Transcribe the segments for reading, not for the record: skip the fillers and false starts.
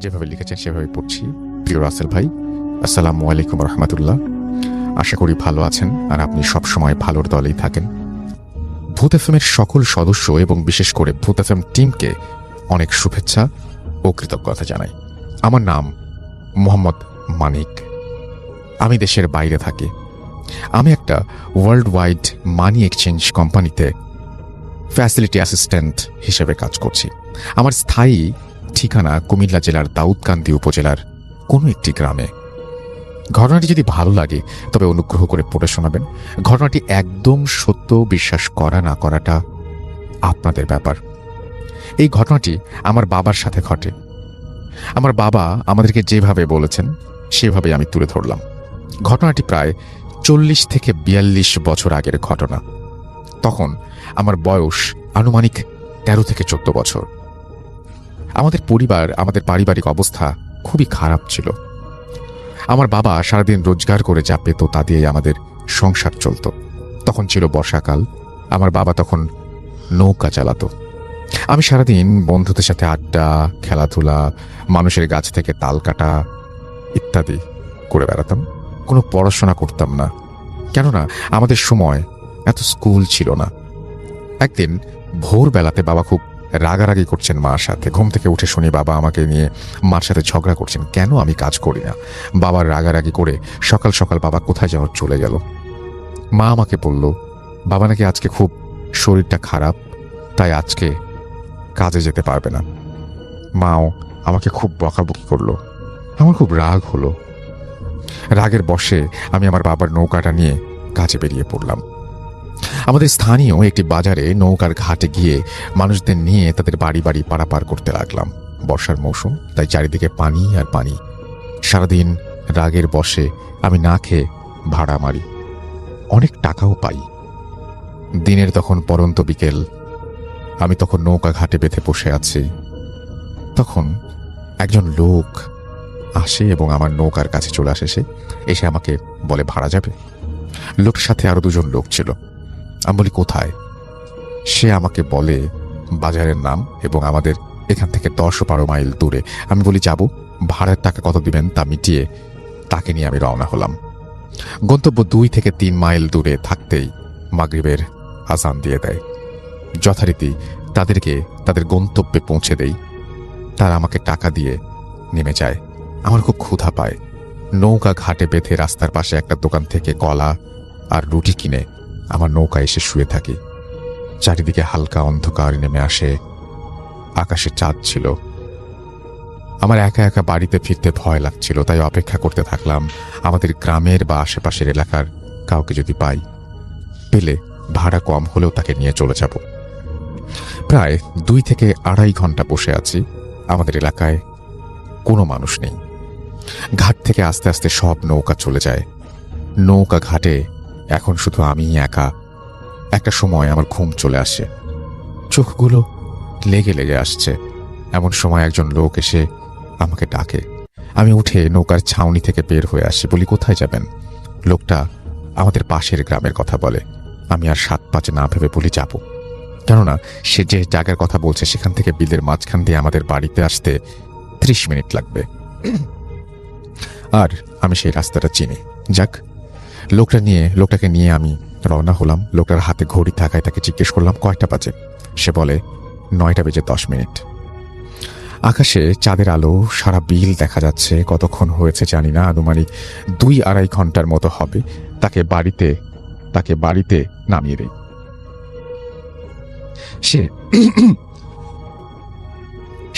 যেভাবে লিখেছেন সেভাবে পড়ছি। প্রিয় রাসেল ভাই, আসসালামু আলাইকুম রহমতুল্লাহ। আশা করি ভালো আছেন আর আপনি সবসময় ভালোর দলেই থাকেন। ভূত এফএমের সকল সদস্য এবং বিশেষ করে ভূত এফএম টিমকে অনেক শুভেচ্ছা ও কৃতজ্ঞতা জানাই। আমার নাম মোহাম্মদ মানিক। আমি দেশের বাইরে থাকি। আমি একটা ওয়ার্ল্ড ওয়াইড মানি এক্সচেঞ্জ কোম্পানিতে ফ্যাসিলিটি অ্যাসিস্ট্যান্ট হিসেবে কাজ করছি। আমার স্থায়ী ঠিকানা কুমিল্লা জেলার দাউদকান্দি উপজেলার কোনো একটি গ্রামে। ঘটনাটি যদি ভালো লাগে তবে অনুগ্রহ করে পড়ে শোনাবেন। ঘটনাটি একদম সত্য, বিশ্বাস করা না করাটা আপনাদের ব্যাপার। এই ঘটনাটি আমার বাবার সাথে ঘটে। আমার বাবা আমাদেরকে যেভাবে বলেছেন সেভাবে আমি তুলে ধরলাম। ঘটনাটি প্রায় 40 থেকে 42 বছর আগের ঘটনা। তখন আমার বয়স আনুমানিক 13 থেকে 14 বছর। আমাদের পরিবার, আমাদের পারিবারিক অবস্থা খুবই খারাপ ছিল। আমার বাবা সারাদিন রোজগার করে যা পেত তা দিয়েই আমাদের সংসার চলত। তখন ছিল বর্ষাকাল। আমার বাবা তখন নৌকা চালাতো। আমি সারাদিন বন্ধুদের সাথে আড্ডা, খেলাধুলা, মানুষের গাছ থেকে তাল কাটা ইত্যাদি করে বেড়াতাম। কোনো পড়াশোনা করতাম না, কেননা আমাদের সময় এত স্কুল ছিল না। একদিন ভোরবেলাতে বাবা খুব রাগারাগি করছেন মার সাথে। ঘুম থেকে উঠে শুনি বাবা আমাকে নিয়ে মার সাথে ঝগড়া করছেন, কেন আমি কাজ করি না। বাবার রাগারাগি করে সকাল সকাল বাবা কোথায় যেন চলে গেল। মা আমাকে বলল বাবা নাকি আজকে খুব শরীরটা খারাপ, তাই আজকে কাজে যেতে পারবে না। মাও আমাকে খুব বকাবকি করলো। আমার খুব রাগ হলো। রাগের বশে আমি আমার বাবার নৌকাটা নিয়ে কাজে বেরিয়ে পড়লাম। আমাদের স্থানীয় একটি বাজারে নৌকার ঘাটে গিয়ে মানুষদের নিয়ে তাদের বাড়ি বাড়ি পারাপার করতে লাগলাম। বর্ষার মৌসুম, তাই চারিদিকে পানি আর পানি। সারাদিন রাগের বশে আমি না খেয়ে ভাড়া মারি, অনেক টাকাও পাই। দিনের তখন পরন্ত বিকেল। আমি তখন নৌকা ঘাটে বেঁধে বসে আছি। তখন একজন লোক আসে এবং আমার নৌকার কাছে চলে আসে। সে এসে আমাকে বলে ভাড়া যাবে। লোকটার সাথে আরো দুজন লোক ছিল। আমি বলি কোথায়? সে আমাকে বলে বাজারের নাম এবং আমাদের এখান থেকে 10-12 মাইল দূরে। আমি বলি যাব। ভাড়ার টাকা কত দিবেন তা মিটিয়ে তাকে নিয়ে আমি রওনা হলাম। গন্তব্য 2 থেকে 3 মাইল দূরে থাকতেই মাগরিবের আজান দিয়ে দেয়। যথারীতি তাদেরকে তাদের গন্তব্যে পৌঁছে দেই। তারা আমাকে টাকা দিয়ে নেমে যায়। আমার খুব ক্ষুধা পায়। নৌকা ঘাটে বেঁধে রাস্তার পাশে একটা দোকান থেকে কলা আর রুটি কিনে আমার নৌকা এসে শুয়ে থাকি। চারিদিকে হালকা অন্ধকার নেমে আসে। আকাশে চাঁদ ছিল। আমার একা একা বাড়িতে ফিরতে ভয় লাগছিল, তাই অপেক্ষা করতে থাকলাম আমাদের গ্রামের বা আশেপাশের এলাকার কাউকে যদি পাই। পেলে ভাড়া কম হলেও তাকে নিয়ে চলে যাব। প্রায় 2 থেকে 2.5 ঘন্টা বসে আছি। আমাদের এলাকায় কোনো মানুষ নেই। ঘাট থেকে আস্তে আস্তে সব নৌকা চলে যায়। নৌকা ঘাটে এখন শুধু আমি একা। একটা সময় আমার ঘুম চলে আসে, চোখগুলো লেগে লেগে আসছে। এমন সময় একজন লোক এসে আমাকে ডাকে। আমি উঠে নৌকার ছাউনি থেকে বের হয়ে আসি। বলি কোথায় যাবেন? লোকটা আমাদের পাশের গ্রামের কথা বলে। আমি আর 7-5 না ভেবে বলি যাব, কেননা সে যে জায়গার কথা বলছে সেখান থেকে বিলের মাঝখান দিয়ে আমাদের বাড়িতে আসতে 30 মিনিট লাগবে। আর আমি সেই রাস্তাটা চিনি। যাক, লোকটাকে নিয়ে আমি রওনা হলাম। লোকটার হাতে ঘড়ি থাকায় তাকে জিজ্ঞেস করলাম কয়টা বাজে। সে বলে 9টা বেজে 10 মিনিট। আকাশে চাঁদের আলো, সারা বিল দেখা যাচ্ছে। কতক্ষণ হয়েছে জানি না, আনুমানিক 2-2.5 ঘন্টার মতো হবে। তাকে বাড়িতে নামিয়ে দেই।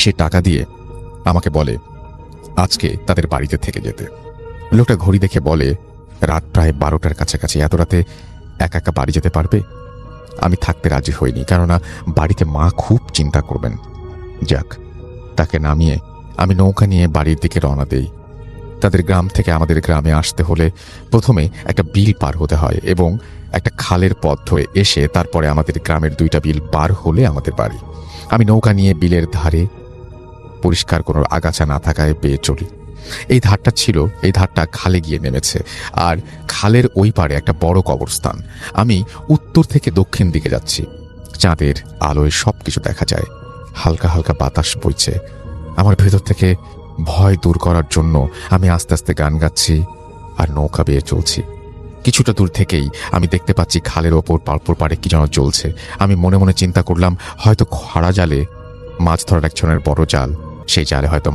সে টাকা দিয়ে আমাকে বলে আজকে তাদের বাড়িতে থেকে যেতে। লোকটা ঘড়ি দেখে বলে রাত প্রায় 12টার কাছাকাছি। এত রাতে একা একা বাড়ি যেতে পারবে? আমি থাকতে রাজি হইনি, কেননা বাড়িতে মা খুব চিন্তা করবেন। যাক, তাকে নামিয়ে আমি নৌকা নিয়ে বাড়ির দিকে রওনা দেই। তাদের গ্রাম থেকে আমাদের গ্রামে আসতে হলে প্রথমে একটা বিল পার হতে হয় এবং একটা খালের পথ ধরে এসে তারপরে আমাদের গ্রামের 2টা বিল পার হলে আমাদের বাড়ি। আমি নৌকা নিয়ে বিলের ধারে পরিষ্কার কোনো আগাছা না থাকায় বেয়ে চলি। এই ধারটা খালে গিয়ে নেমেছে, আর খালের ওই পারে একটা বড় কবরস্থান। আমি উত্তর থেকে দক্ষিণ দিকে যাচ্ছি। চাঁদের আলোয় সবকিছু দেখা যায়। হালকা হালকা বাতাস বইছে। আমার ভেতর থেকে ভয় দূর করার জন্য আমি আস্তে আস্তে গান গাচ্ছি আর নৌকা বেয়ে চলছি। কিছুটা দূর থেকেই আমি দেখতে পাচ্ছি খালের ওপর পাল্পর পাড়ে কি যেন চলছে। আমি মনে মনে চিন্তা করলাম, হয়তো খরা জালে মাছ ধরার এক ধরনের বড় জাল, সেই জালে হয়তো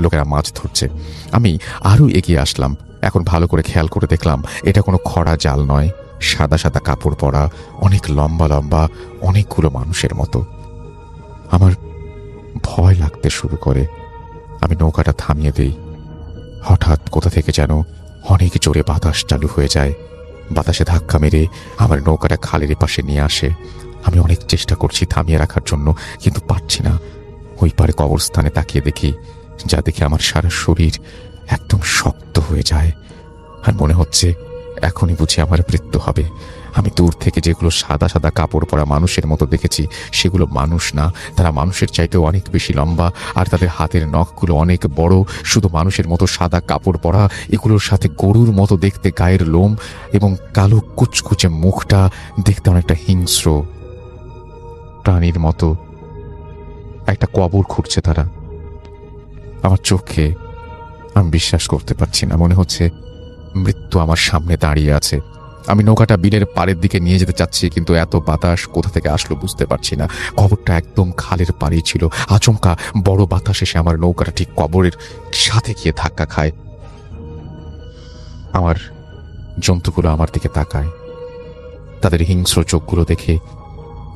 লোকেরা মাছ ধরছে। আমি আরও এগিয়ে আসলাম। এখন ভালো করে খেয়াল করে দেখলাম এটা কোনো খরা জাল নয়, সাদা সাদা কাপড় পরা অনেক লম্বা লম্বা অনেকগুলো মানুষের মতো। আমার ভয় লাগতে শুরু করে। আমি নৌকাটা থামিয়ে দেই। হঠাৎ কোথা থেকে যেন অনেক জোরে বাতাস চালু হয়ে যায়। বাতাসে ধাক্কা মেরে আমার নৌকাটা খালের পাশে নিয়ে আসে। আমি অনেক চেষ্টা করছি থামিয়ে রাখার জন্য, কিন্তু পারছি না। ওই পারে কবরস্থানে তাকিয়ে দেখি, যা দেখে আমার সারা শরীর একদম শক্ত হয়ে যায়। আর মনে হচ্ছে এখনই বুঝি আমার মৃত্যু হবে। আমি দূর থেকে যেগুলো সাদা সাদা কাপড় পরা মানুষের মতো দেখেছি, সেগুলো মানুষ না, তারা মানুষের চাইতেও অনেক বেশি লম্বা, আর তাদের হাতের নখগুলো অনেক বড়। শুধু মানুষের মতো সাদা কাপড় পরা, এগুলোর সাথে গরুর মতো দেখতে গায়ের লোম, এবং কালো কুচকুচে মুখটা দেখতে অনেকটা হিংস্র প্রাণীর মতো। একটা কবর খুঁড়ছে তারা। আমার চোখে আমি বিশ্বাস করতে পারছি না। মনে হচ্ছে মৃত্যু আমার সামনে দাঁড়িয়ে আছে। আমি নৌকাটা বিলের পাড়ের দিকে নিয়ে যেতে চাচ্ছি, কিন্তু এত বাতাস কোথা থেকে আসলো বুঝতে পারছি না। কবরটা একদম খালের পাড়েই ছিল। আচমকা বড় বাতাস এসে আমার নৌকাটা ঠিক কবরের সাথে গিয়ে ধাক্কা খায়। আমার জন্তুগুলো আমার দিকে তাকায়। তাদের হিংস্র চোখগুলো দেখে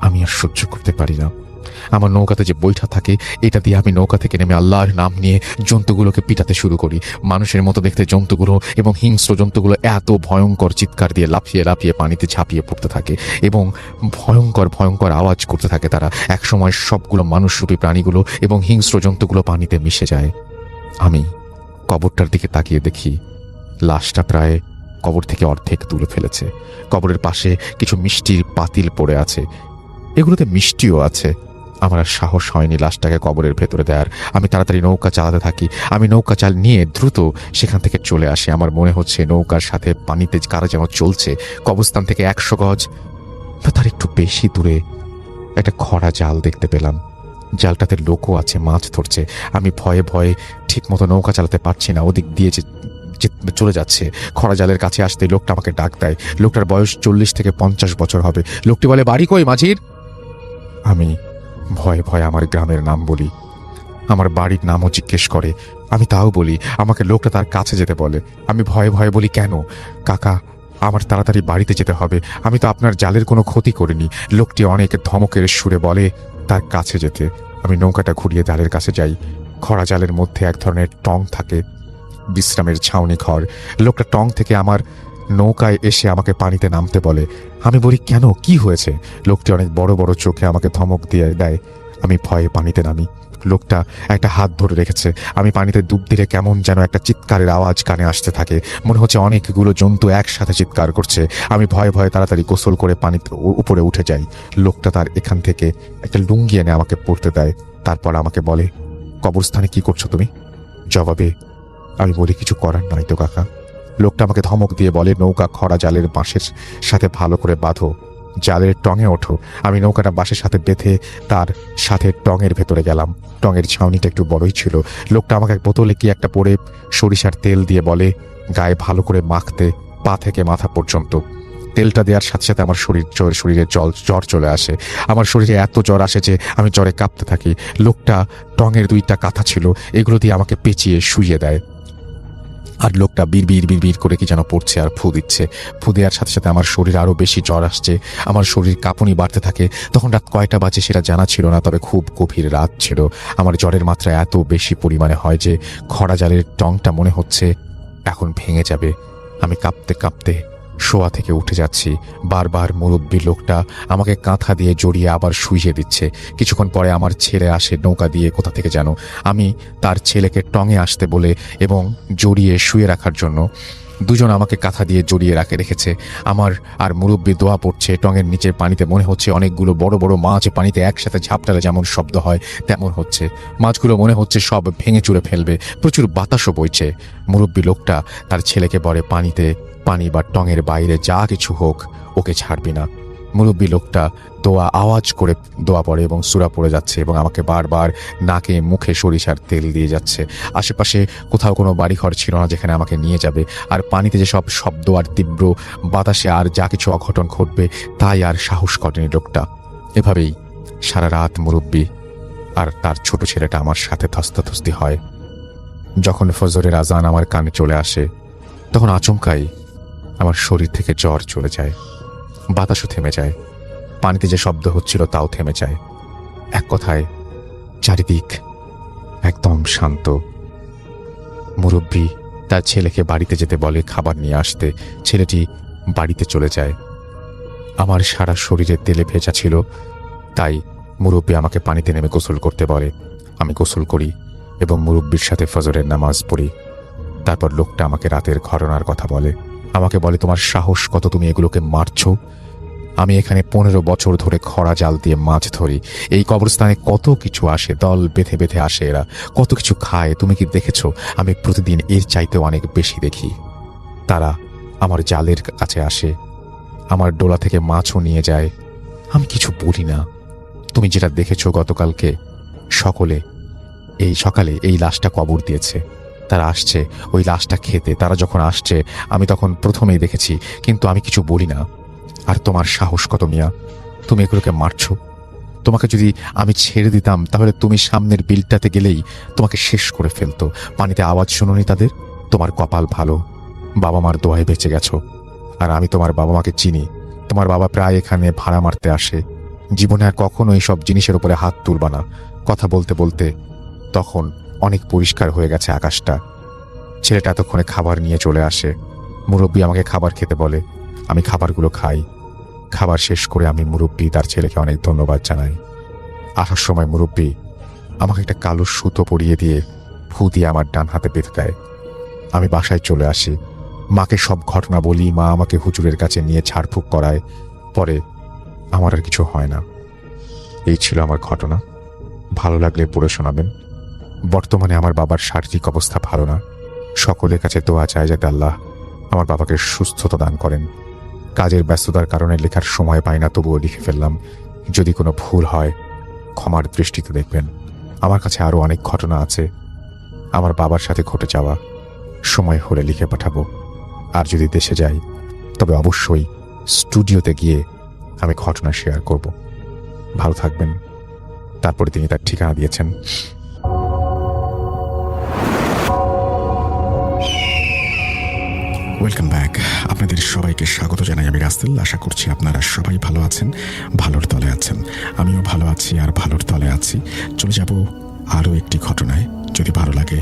আমি আর সহ্য করতে পারি না। আমার নৌকাতে যে বৈঠা থাকে, এটা দিয়ে আমি নৌকা থেকে নেমে আল্লাহর নাম নিয়ে জন্তুগুলোকে পিটাতে শুরু করি। মানুষের মতো দেখতে জন্তুগুলো এবং হিংস্র জন্তুগুলো এত ভয়ঙ্কর চিৎকার দিয়ে লাফিয়ে লাফিয়ে পানিতে ঝাঁপিয়ে পড়তে থাকে এবং ভয়ঙ্কর ভয়ঙ্কর আওয়াজ করতে থাকে তারা। একসময় সবগুলো মানুষরূপী প্রাণীগুলো এবং হিংস্র জন্তুগুলো পানিতে মিশে যায়। আমি কবরটার দিকে তাকিয়ে দেখি লাশটা প্রায় কবর থেকে অর্ধেক তুলে ফেলেছে। কবরের পাশে কিছু মিষ্টির পাতিল পড়ে আছে, এগুলোতে মিষ্টিও আছে। আমার আর সাহস হয়নি লাশটাকে কবরের ভেতরে দেওয়ার। আমি তাড়াতাড়ি নৌকা চালাতে থাকি। আমি নৌকা চাল নিয়ে দ্রুত সেখান থেকে চলে আসি। আমার মনে হচ্ছে নৌকার সাথে পানিতে কারা যেন চলছে। কবরস্থান থেকে 100 গজ বা তার একটু বেশি দূরে একটা খরা জাল দেখতে পেলাম। জালটাতে লোকও আছে, মাছ ধরছে। আমি ভয়ে ভয়ে ঠিক মতো নৌকা চালাতে পারছি না। ওদিক দিয়ে চলে যাচ্ছে। খরা জালের কাছে আসতে লোকটা আমাকে ডাক দেয়। লোকটার বয়স 40 থেকে 50 বছর হবে। লোকটি বলে, বাড়ি কই মাঝির? আমি ভয়ে ভয়ে আমার গ্রামের নাম বলি। আমার বাড়ির নামও জিজ্ঞেস করে। আমি তাও বলি। আমাকে লোকটা তার কাছে যেতে বলে। আমি ভয়ে ভয়ে বলি, কেন কাকা, আমার তাড়াতাড়ি বাড়িতে যেতে হবে। আমি তো আপনার জালের কোনো ক্ষতি করিনি। লোকটি অনেক ধমকের সুরে বলে তার কাছে যেতে। আমি নৌকাটা ঘুরিয়ে জালের কাছে যাই। খরা জালের মধ্যে এক ধরনের টং থাকে, বিশ্রামের ছাউনি ঘর। লোকটা টং থেকে আমার নৌকায় এসে আমাকে পানিতে নামতে বলে। আমি বলি, কেন, কি হয়েছে? লোকটি অনেক বড় বড় চোখে আমাকে ধমক দিয়ে দেয়। আমি ভয়ে পানিতে নামি। লোকটা একটা হাত ধরে রেখেছে। আমি পানিতে ডুব দিলে কেমন যেন একটা চিৎকারের আওয়াজ কানে আসতে থাকে। মনে হচ্ছে অনেকগুলো জন্তু একসাথে চিৎকার করছে। আমি ভয়ে ভয়ে তাড়াতাড়ি গোসল করে পানিতে উপরে উঠে যাই। লোকটা তার এখান থেকে একটা লুঙ্গি এনে আমাকে পরতে দেয়। তারপর আমাকে বলে, কবরস্থানে কি করছো তুমি? জবাবে আমি বলি, কিছু করার নয় তো কাকা। লোকটা আমাকে ধমক দিয়ে বলে, নৌকা খরা জালের বাঁশের সাথে ভালো করে বাঁধো, জালের টঙে ওঠো। আমি নৌকাটা বাঁশের সাথে বেঁধে তার সাথে টঙের ভেতরে গেলাম। টঙের ছাউনিটা একটু বড়ই ছিল। লোকটা আমাকে বোতলে কি একটা পরে সরিষার তেল দিয়ে বলে গায়ে ভালো করে মাখতে, পা থেকে মাথা পর্যন্ত। তেলটা দেওয়ার সাথে সাথে আমার শরীরে জ্বর চলে আসে। আমার শরীরে এত জ্বর আসে যে আমি জ্বরে কাঁপতে থাকি। লোকটা টঙের 2টা কাঁথা ছিল, এগুলো দিয়ে আমাকে পেঁচিয়ে শুইয়ে দেয়। আর লোকটা বিড় করে কি যেন পড়ছে আর ফু দিচ্ছে। ফু দেওয়ার সাথে সাথে আমার শরীরে আরো বেশি জ্বর আসছে। আমার শরীর কাঁপুনি বাড়তে থাকে। তখন রাত কয়টা বাজে সেটা জানা ছিল না, তবে খুব গভীর রাত ছিল। আমার জ্বরের মাত্রা এত বেশি পরিমাণে হয় যে খরা জালের টংটা মনে হচ্ছে এখন ভেঙে যাবে। আমি কাঁপতে কাঁপতে শোয়া থেকে উঠে যাচ্ছি। বারবার মুরব্বী লোকটা আমাকে কাঁথা দিয়ে জড়িয়ে আবার শুইয়ে দিচ্ছে। কিছুক্ষণ পরে আমার ছেলে আসে নৌকা দিয়ে কোথা থেকে যেন। আমি তার ছেলেকে টঙে আসতে বলে এবং জড়িয়ে শুয়ে রাখার জন্য দুজন আমাকে কাঁথা দিয়ে জড়িয়ে রেখেছে। আমার আর মুরব্বী দোয়া পড়ছে। টঙের নিচে পানিতে মনে হচ্ছে অনেকগুলো বড় বড় মাছ পানিতে একসাথে ঝাপটালে যেমন শব্দ হয় তেমন হচ্ছে। মাছগুলো মনে হচ্ছে সব ভেঙে চুরে ফেলবে। প্রচুর বাতাসও বইছে। মুরব্বী লোকটা তার ছেলেকে বলে, পানি বা টঙের বাইরে যা কিছু হোক ওকে ছাড়বি না। মুরব্বী লোকটা দোয়া আওয়াজ করে দোয়া পড়ে এবং সূরা পড়ে যাচ্ছে এবং আমাকে বারবার নাকে মুখে সরিষার তেল দিয়ে যাচ্ছে। আশেপাশে কোথাও কোনো বাড়িঘর ছিল না যেখানে আমাকে নিয়ে যাবে, আর পানিতে যে সব শব্দ আর তীব্র বাতাসে আর যা কিছু অঘটন ঘটবে তাই আর সাহস করেনি লোকটা। এভাবেই সারা রাত মুরব্বী আর তার ছোট ছেলেটা আমার সাথে ধস্তাধস্তি হয়। যখন ফজরের আজান আমার কানে চলে আসে তখন আচমকাই আমার শরীর থেকে জ্বর চলে যায়, বাতাসও থেমে যায়, পানিতে যে শব্দ হচ্ছিল তাও থেমে যায়। এক কথায় চারিদিক একদম শান্ত। মুরব্বী তার ছেলেকে বাড়িতে যেতে বলে খাবার নিয়ে আসতে। ছেলেটি বাড়িতে চলে যায়। আমার সারা শরীরে তেলে ভেজা ছিল, তাই মুরব্বী আমাকে পানিতে নেমে গোসল করতে বলে। আমি গোসল করি এবং মুরব্বির সাথে ফজরের নামাজ পড়ি। তারপর লোকটা আমাকে রাতের ঘটনার কথা বলে। আমাকে বলে, তোমার সাহস কত, তুমি এগুলোকে মারছো? আমি এখানে 15 বছর ধরে খরা জাল দিয়ে মাছ ধরি। এই কবরস্থানে কত কিছু আসে, দল বেঁধে বেঁধে আসে, এরা কত কিছু খায়। তুমি কি দেখেছো? আমি প্রতিদিন এর চাইতেও অনেক বেশি দেখি। তারা আমার জালের কাছে আসে, আমার ডোলা থেকে মাছও নিয়ে যায়। আমি কিছু বলি না। তুমি যেটা দেখেছো গতকালকে সকালে এই লাশটা কবর দিয়েছে। তারা আসছে ওই লাশটা খেতে। তারা যখন আসছে আমি তখন প্রথমেই দেখেছি, কিন্তু আমি কিছু বলি না। আর তোমার সাহস কত মিয়া, তুমি এগুলোকে মারছো? তোমাকে যদি আমি ছেড়ে দিতাম তাহলে তুমি সামনের বিলটাতে গেলেই তোমাকে শেষ করে ফেলতো। পানিতে আওয়াজ শুনোনি তাদের? তোমার কপাল ভালো, বাবা মার দোয়ায় বেঁচে গেছো। আর আমি তোমার বাবা মাকে চিনি। তোমার বাবা প্রায় এখানে ভাড়া মারতে আসে। জীবনে আর কখনো এইসব জিনিসের উপরে হাত তুলবা না। কথা বলতে বলতে তখন অনেক পরিষ্কার হয়ে গেছে আকাশটা। ছেলেটা এতক্ষণে খাবার নিয়ে চলে আসে। মুরব্বী আমাকে খাবার খেতে বলে। আমি খাবারগুলো খাই। খাবার শেষ করে আমি মুরব্বী তার ছেলেকে অনেক ধন্যবাদ জানাই। আসার সময় মুরব্বী আমাকে একটা কালো সুতো পরিয়ে দিয়ে ফু দিয়ে আমার ডান হাতে বেঁধে দেয়। আমি বাসায় চলে আসি। মাকে সব ঘটনা বলি। মা আমাকে হুজুরের কাছে নিয়ে ঝাড়ফুঁক করায়। পরে আমার আর কিছু হয় না। এই ছিল আমার ঘটনা। ভালো লাগলে পড়ে শোনাবেন। বর্তমানে আমার বাবার শারীরিক অবস্থা ভালো না। সকলের কাছে দোয়া চাই যাতে আল্লাহ আমার বাবাকে সুস্থতা দান করেন। কাজের ব্যস্ততার কারণে লেখার সময় পাই না, তবুও লিখে ফেললাম। যদি কোনো ভুল হয় ক্ষমার দৃষ্টিতে দেখবেন। আমার কাছে আরও অনেক ঘটনা আছে আমার বাবার সাথে ঘটে যাওয়া। সময় হলে লিখে পাঠাবো। আর যদি দেশে যাই তবে অবশ্যই স্টুডিওতে গিয়ে আমি ঘটনা শেয়ার করব। ভালো থাকবেন। তারপরে তিনি তার ঠিকানা দিয়েছেন। Welcome back. আপনাদের সবাইকে স্বাগত জানাই। আমি রাসেল। আশা করছি আপনারা সবাই ভালো আছেন, ভালোর তলে আছেন। আমিও ভালো আছি আর ভালোর তলে আছি। চলে যাব আরও একটি ঘটনায়। যদি ভালো লাগে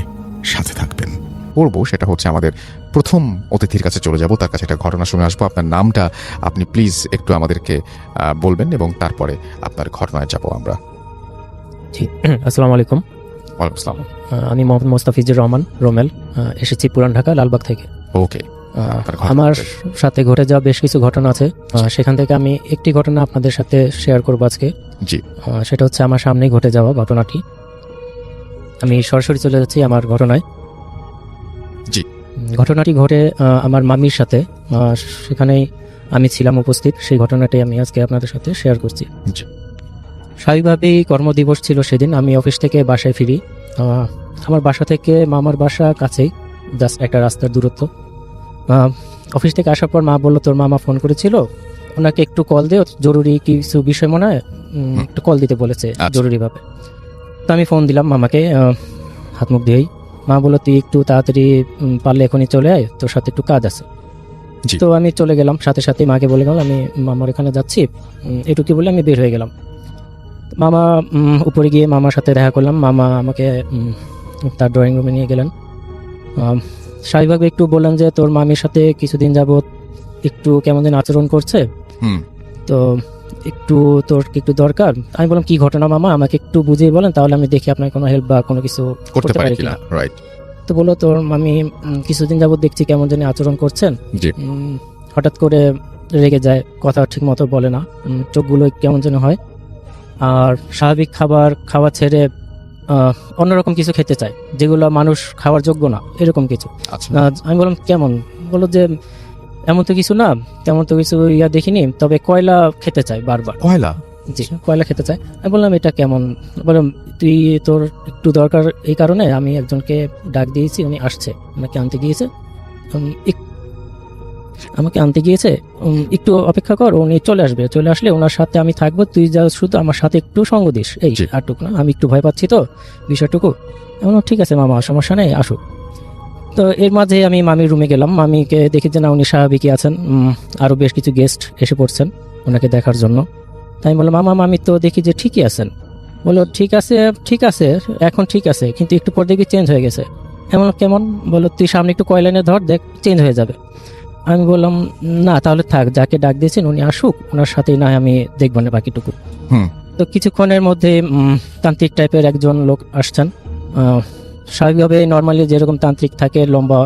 সাথে থাকবেন। পড়বো সেটা হচ্ছে আমাদের প্রথম অতিথির কাছে চলে যাব, তার কাছে একটা ঘটনা শুনে আসবো। আপনার নামটা আপনি প্লিজ একটু আমাদেরকে বলবেন এবং তারপরে আপনার ঘটনায় যাব আমরা। জি, আসসালামু আলাইকুম। ওয়ালাইকুম আসসালাম। আমি মোহাম্মদ মোস্তাফিজুর রহমান রোমেল, এসেছি পুরান ঢাকা লালবাগ থেকে। ওকে। আমার সাথে ঘটে যাওয়া বেশ কিছু ঘটনা আছে, সেখান থেকে আমি একটি ঘটনা আপনাদের সাথে শেয়ার করবো আজকে। জি। সেটা হচ্ছে আমার সামনেই ঘটে যাওয়া ঘটনাটি। আমি সরাসরি চলে যাচ্ছি আমার ঘটনায়। জি। ঘটনাটি ঘটে আমার মামির সাথে। সেখানেই আমি ছিলাম উপস্থিত। সেই ঘটনাটি আমি আজকে আপনাদের সাথে শেয়ার করছি। জি। স্বাভাবিকভাবেই কর্মদিবস ছিল সেদিন। আমি অফিস থেকে বাসায় ফিরি। আমার বাসা থেকে মামার বাসা কাছেই, জাস্ট একটা রাস্তার দূরত্ব। অফিস থেকে আসার পর মা বলল, তোর মামা ফোন করেছিল, ওনাকে একটু কল দিও, জরুরি কিছু বিষয় মনে হয়, একটু কল দিতে বলেছে জরুরিভাবে। তো আমি ফোন দিলাম মামাকে, হাত মুখ দিয়েই। মা বলল, তুই একটু তাড়াতাড়ি পারলে এখনই চলে আয়, তোর সাথে একটু কাজ আছে। তো আমি চলে গেলাম। সাথে সাথে মাকে বলে গেলাম আমি মামার এখানে যাচ্ছি, এটুকু বলে আমি বের হয়ে গেলাম। মামা উপরে গিয়ে মামার সাথে দেখা করলাম। মামা আমাকে তার ড্রয়িং রুমে নিয়ে গেলেন। স্বাভাবিকভাবে একটু বললেন যে তোর মামির সাথে কিছুদিন যাবত একটু কেমন যেন আচরণ করছে, তো একটু তোর একটু দরকার। আমি বললাম, কি ঘটনা মামা, আমাকে একটু বুঝিয়ে বলেন, তাহলে আমি দেখি আপনার কোনো হেল্প বা কোনো কিছু করতে পারি কিনা। তো বললো, তোর মামি কিছুদিন যাবত দেখছি কেমন যেন আচরণ করছেন, হঠাৎ করে রেগে যায়, কথা ঠিক মতো বলে না, চোখগুলো কেমন যেন হয়, আর স্বাভাবিক খাবার খাওয়া ছেড়ে অন্যরকম কিছু খেতে চায়, যেগুলো মানুষ খাওয়ার যোগ্য না, এরকম কিছু। আমি বললাম কেমন? বললো যে এমন তো কিছু না, তেমন তো কিছু ইয়া দেখিনি, তবে কয়লা খেতে চাই বারবার। কয়লা? জি, কয়লা খেতে চাই। আমি বললাম এটা কেমন? বললাম তুই তোর একটু দরকার, এই কারণে আমি একজনকে ডাক দিয়েছি, উনি আসছে, আমাকে আনতে গিয়েছে। আমাকে আনতে গিয়েছে, একটু অপেক্ষা কর, উনি চলে আসবে, চলে আসলে ওনার সাথে আমি থাকবো, তুই যা শুধু আমার সাথে একটু সঙ্গ দিস, এই জি। আটুক না, আমি একটু ভয় পাচ্ছি তো বিষয়টুকু। এমন ঠিক আছে মামা, সমস্যা নেই, আসুক। তো এর মাঝে আমি মামির রুমে গেলাম, মামিকে দেখি যে না উনি স্বাভাবিকই আছেন, আরো বেশ কিছু গেস্ট এসে পড়ছেন ওনাকে দেখার জন্য। তাই আমি বললাম মামা, মামি তো দেখি যে ঠিকই আছেন। বললো ঠিক আছে, ঠিক আছে, এখন ঠিক আছে, কিন্তু একটু পর দেখি চেঞ্জ হয়ে গেছে। এমন কেমন? বললো তুই সামনে একটু কয়লা এনে ধর, দেখ চেঞ্জ হয়ে যাবে। আমি বললাম না, তাহলে থাক, যাকে ডাক দিয়েছেন উনি আসুক, ওনার সাথেই না হয় আমি দেখবো না বাকিটুকু। হুম। তো কিছুক্ষণের মধ্যে তান্ত্রিক টাইপের একজন লোক আসছেন। স্বাভাবিকভাবে নর্মালি যেরকম তান্ত্রিক থাকে, লম্বা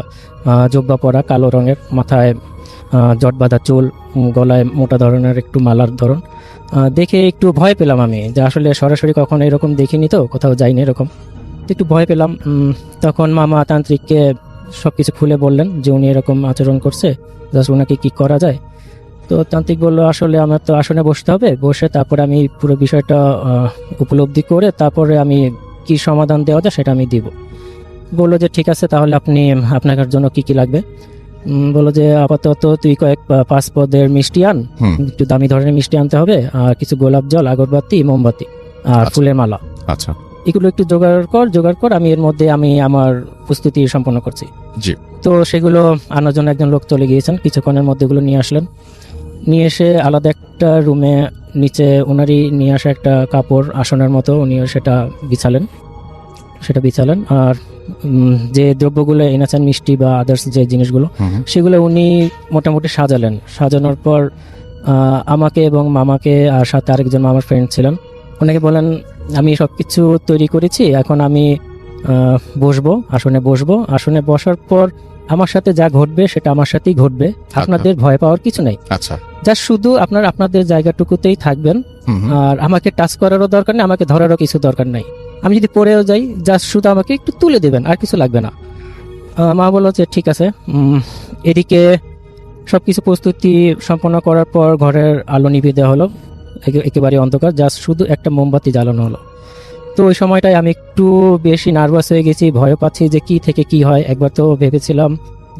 জব্বা পরা, কালো রঙের, মাথায় জট বাঁধা চুল, গলায় মোটা ধরনের একটু মালার ধরন। দেখে একটু ভয় পেলাম আমি, যে আসলে সরাসরি কখনো এরকম দেখিনি, তো কোথাও যাইনি এরকম, তো একটু ভয় পেলাম। তখন মামা তান্ত্রিককে সবকিছু খুলে বললেন যে উনি এরকম আচরণ করছে, জাস্ট ওনাকে কি করা যায়। তো তান্ত্রিক বললো আসলে আমার তো আসনে বসতে হবে, বসে তারপরে আমি পুরো বিষয়টা উপলব্ধি করে তারপরে আমি কি সমাধান দেওয়া যায় সেটা আমি দিব। বললো যে ঠিক আছে, তাহলে আপনি আপনার জন্য কি কি লাগবে? বললো যে আপাতত তুই কয়েক 5 পদের মিষ্টি আন, হুম। একটু দামি ধরনের মিষ্টি আনতে হবে, আর কিছু গোলাপ জল, আগরবাতি, মোমবাতি আর আচ্ছা। ফুলের মালা, আচ্ছা। এগুলো একটু জোগাড় কর, আমি এর মধ্যে আমি আমার প্রস্তুতি সম্পন্ন করছি। জি। তো সেগুলো আনার জন্য একজন লোক চলে গিয়েছেন, কিছুক্ষণের মধ্যে এগুলো নিয়ে আসলেন। নিয়ে এসে আলাদা একটা রুমে নিচে ওনারই নিয়ে আসা একটা কাপড় আসনের মতো উনি সেটা বিছালেন। আর যে দ্রব্যগুলো এনেছেন, মিষ্টি বা আদার্স যে জিনিসগুলো, হুম। সেগুলো উনি মোটামুটি সাজালেন। সাজানোর পর আমাকে এবং মামাকে, আর সাথে আরেকজন মামার ফ্রেন্ড ছিলেন, ওনাকে বলেন আমি সব কিছু তৈরি করেছি, এখন আমি আসনে বসবো। আসনে বসার পর আমার সাথে যা ঘটবে সেটা আমার সাথেই ঘটবে, আপনাদের ভয় পাওয়ার কিছু নাই। আচ্ছা। জাস্ট শুধু আপনাদের জায়গাটুকুতেই থাকবেন, হুম। আর আমাকে টাচ করারও দরকার নেই, আমাকে ধরারও কিছু দরকার নাই। আমি যদি পড়েও যাই, জাস্ট শুধু আমাকে একটু তুলে দেবেন, আর কিছু লাগবে না। মা বলল যে ঠিক আছে। এদিকে সবকিছু প্রস্তুতি সম্পন্ন করার পর ঘরের আলো নিভিয়ে দেওয়া হলো, একেবারে অন্ধকার, জাস্ট শুধু একটা মোমবাতি জ্বালানো হলো। তো ওই সময়টায় আমি একটু বেশি নার্ভাস হয়ে গেছি, ভয় পাচ্ছি যে কি থেকে কি হয়। একবার তো ভেবেছিলাম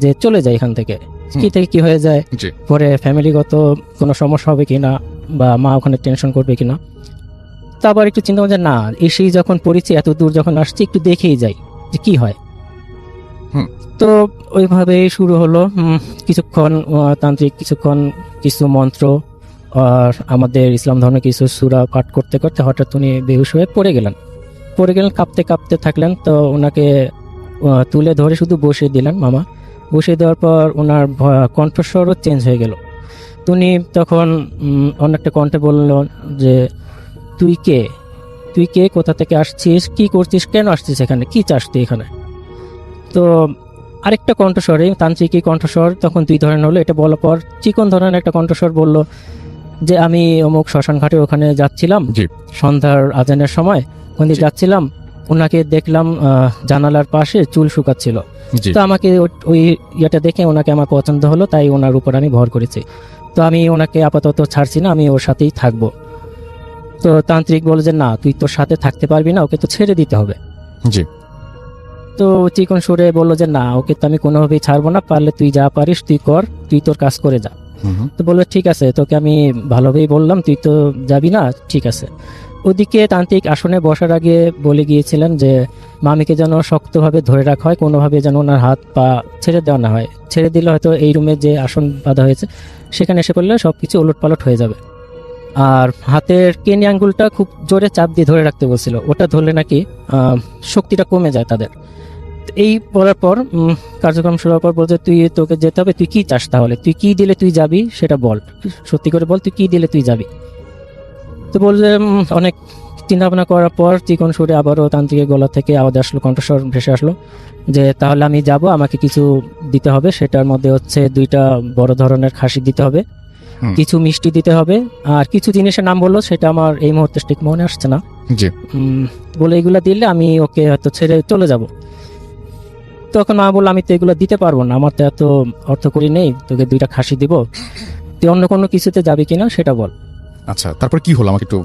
যে চলে যাই এখান থেকে, কি থেকে কি হয়ে যায়, জি। পরে ফ্যামিলিগত কোনো সমস্যা হবে কিনা, বা মা ওখানে টেনশন করবে কিনা। তা আবার একটু চিন্তা করছি না, এসেই যখন পড়েছি, এত দূর যখন আসছি, একটু দেখেই যাই যে কি হয়। তো ওইভাবেই শুরু হলো। কিছুক্ষণ তান্ত্রিক কিছু মন্ত্র আর আমাদের ইসলাম ধর্মের কিছু সূরা পাঠ করতে করতে হঠাৎ উনি বেহুশ হয়ে পড়ে গেলেন, কাঁপতে কাঁপতে থাকলেন। তো ওনাকে তুলে ধরে শুধু বসিয়ে দিলেন মামা। বসিয়ে দেওয়ার পর ওনার কণ্ঠস্বরও চেঞ্জ হয়ে গেল। তো উনি তখন অনেকটা কণ্ঠে বলল যে তুই কে, কোথা থেকে আসছিস, কি করছিস, কেন আসছিস এখানে, কি চাস তুই এখানে? তো আরেকটা কণ্ঠস্বরে, তান্ত্রিকই কণ্ঠস্বর তখন 2 ধরনের হলো। এটা বলার পর চিকন ধরনের একটা কণ্ঠস্বর বলল যে আমি অমুক শ্মশান ঘাটে ওখানে যাচ্ছিলাম, জি। সন্ধ্যার আজানের সময় ওখানে যাচ্ছিলাম, ওনাকে দেখলাম জানালার পাশে চুল শুকাচ্ছিল। জি। তো আমাকে ওই ইয়েটা দেখে ওনাকে আমার পছন্দ হলো, তাই ওনার উপর আমি ভর করেছি। তো আমি ওনাকে আপাতত ছাড়ছি না, আমি ওর সাথেই থাকবো। তো তান্ত্রিক বলে যে না, তুই তোর সাথে থাকতে পারবি না, ওকে তো ছেড়ে দিতে হবে। জি। তো চিকন সুরে বললো যে না, ওকে তো আমি কোনোভাবেই ছাড়বো না, পারলে তুই যা পারিস তুই কর, তুই তোর কাজ করে যা। তো বললো ঠিক আছে, তোকে আমি ভালোভাবেই বললাম, তুই তো যাবি না, ঠিক আছে। ওদিকে তান্ত্রিক আসনে বসার আগে বলে গিয়েছিলেন যে মামিকে যেন শক্তভাবে ধরে রাখা হয়, কোনোভাবে যেন ওনার হাত পা ছেড়ে দেওয়া না হয়। ছেড়ে দিলে হয়তো এই রুমে যে আসন বাঁধা হয়েছে সেখানে এসে পড়লে সব কিছু ওলটপালট হয়ে যাবে। আর হাতের কেনি আঙ্গুলটা খুব জোরে চাপ দিয়ে ধরে রাখতে বলছিল, ওটা ধরলে নাকি শক্তিটা কমে যায় তাদের। এই বলার পর কার্যক্রম শুরু হওয়ার পর বলছে তোকে যেতে হবে, তুই কি চাস, তাহলে তুই কি দিলে তুই যাবি সেটা বল, সত্যি করে বল, তুই কি দিলে তুই যাবি। তো বলছে অনেক চিন্তা ভাবনা করার পর চিকন সুরে আবারও তান্ত্রিকের গলা থেকে আওয়াজ আসলো, কণ্ঠস্বর ভেসে আসলো যে তাহলে আমি যাব, আমাকে কিছু দিতে হবে। সেটার মধ্যে হচ্ছে 2টা বড় ধরনের খাসি দিতে হবে, কিছু মিষ্টি দিতে হবে, আর কিছু জিনিসের নাম বললো, সেটা আমার এই মুহূর্তে ঠিক মনে আসছে না। জি। বলে এগুলা দিলে আমি ওকে হয়তো ছেড়ে চলে যাব। তখন মা বললো আমি তো এগুলো দিতে পারবো না, আমার তো এত অর্থ করি নেই, তোকে 2টা খাসি দিব, তুই অন্য কোনো কিছুতে যাবি কিনা সেটা বল। আচ্ছা, তারপর কি হলো আমাকে একটু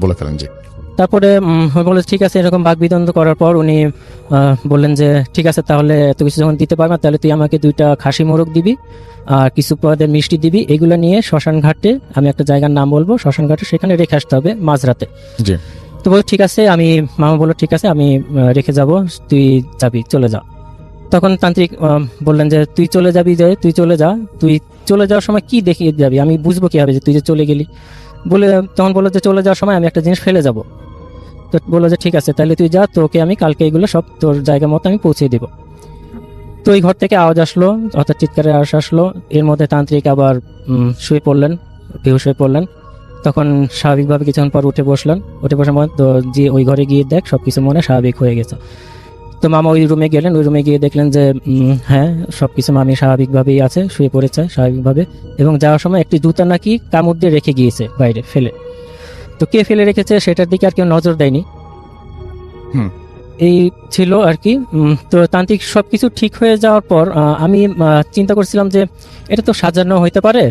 বলে ফেলেন। জি। তারপরে বলে ঠিক আছে, এরকম বাকবিতন্ড করার পর উনি বললেন যে ঠিক আছে, তাহলে এত কিছু যখন দিতে পারবে না, তাহলে তুই আমাকে 2টা খাসি মোরগ দিবি আর কিছু পদের মিষ্টি দিবি, এগুলো নিয়ে শ্মশান ঘাটে, আমি একটা জায়গার নাম বলবো, শ্মশান ঘাটে সেখানে রেখে আসতে হবে মাঝরাতে। জি। তো বল ঠিক আছে, মামা বললো ঠিক আছে আমি রেখে যাব, তুই যাবি, চলে যা। তখন তান্ত্রিক বললেন যে তুই চলে যাবি, যে তুই চলে যা, তুই চলে যাওয়ার সময় কি দেখিয়ে যাবি, আমি বুঝবো কি হবে যে তুই যে চলে গেলি। বলে তখন বললো যে চলে যাওয়ার সময় আমি একটা জিনিস ফেলে যাব। তো বললো যে ঠিক আছে, তাহলে তুই যা, তোকে আমি কালকে এগুলো সব তোর জায়গা মতো আমি পৌঁছে দিব। তো ওই ঘর থেকে আওয়াজ আসলো, অর্থাৎ চিৎকারের আওয়াজ আসলো। এর মধ্যে তান্ত্রিক আবার শুয়ে পড়লেন, বেহুশ হয়ে পড়লেন। তখন স্বাভাবিকভাবে কিছুক্ষণ পর উঠে বসলেন, উঠে বসার মধ্যে তো যে ওই ঘরে গিয়ে দেখ সবকিছু মনে স্বাভাবিক হয়ে গেছে। তো মামা ওই রুমে গেলেন, ওই রুমে গিয়ে দেখলেন যে হ্যাঁ সবকিছু মামি স্বাভাবিকভাবেই আছে, শুয়ে পড়েছে স্বাভাবিকভাবে, এবং যাওয়ার সময় একটি জুতা নাকি কামড় দিয়ে রেখে গিয়েছে বাইরে ফেলে। তো কে ফেলে রেখেছে সেটার দিকে আর কেউ নজর দেয়নি। এই ছিল আর কি। তো তান্ত্রিক সবকিছু ঠিক হয়ে যাওয়ার পর আমি চিন্তা করছিলাম যে এটা তো সাজানো হইতে পারে।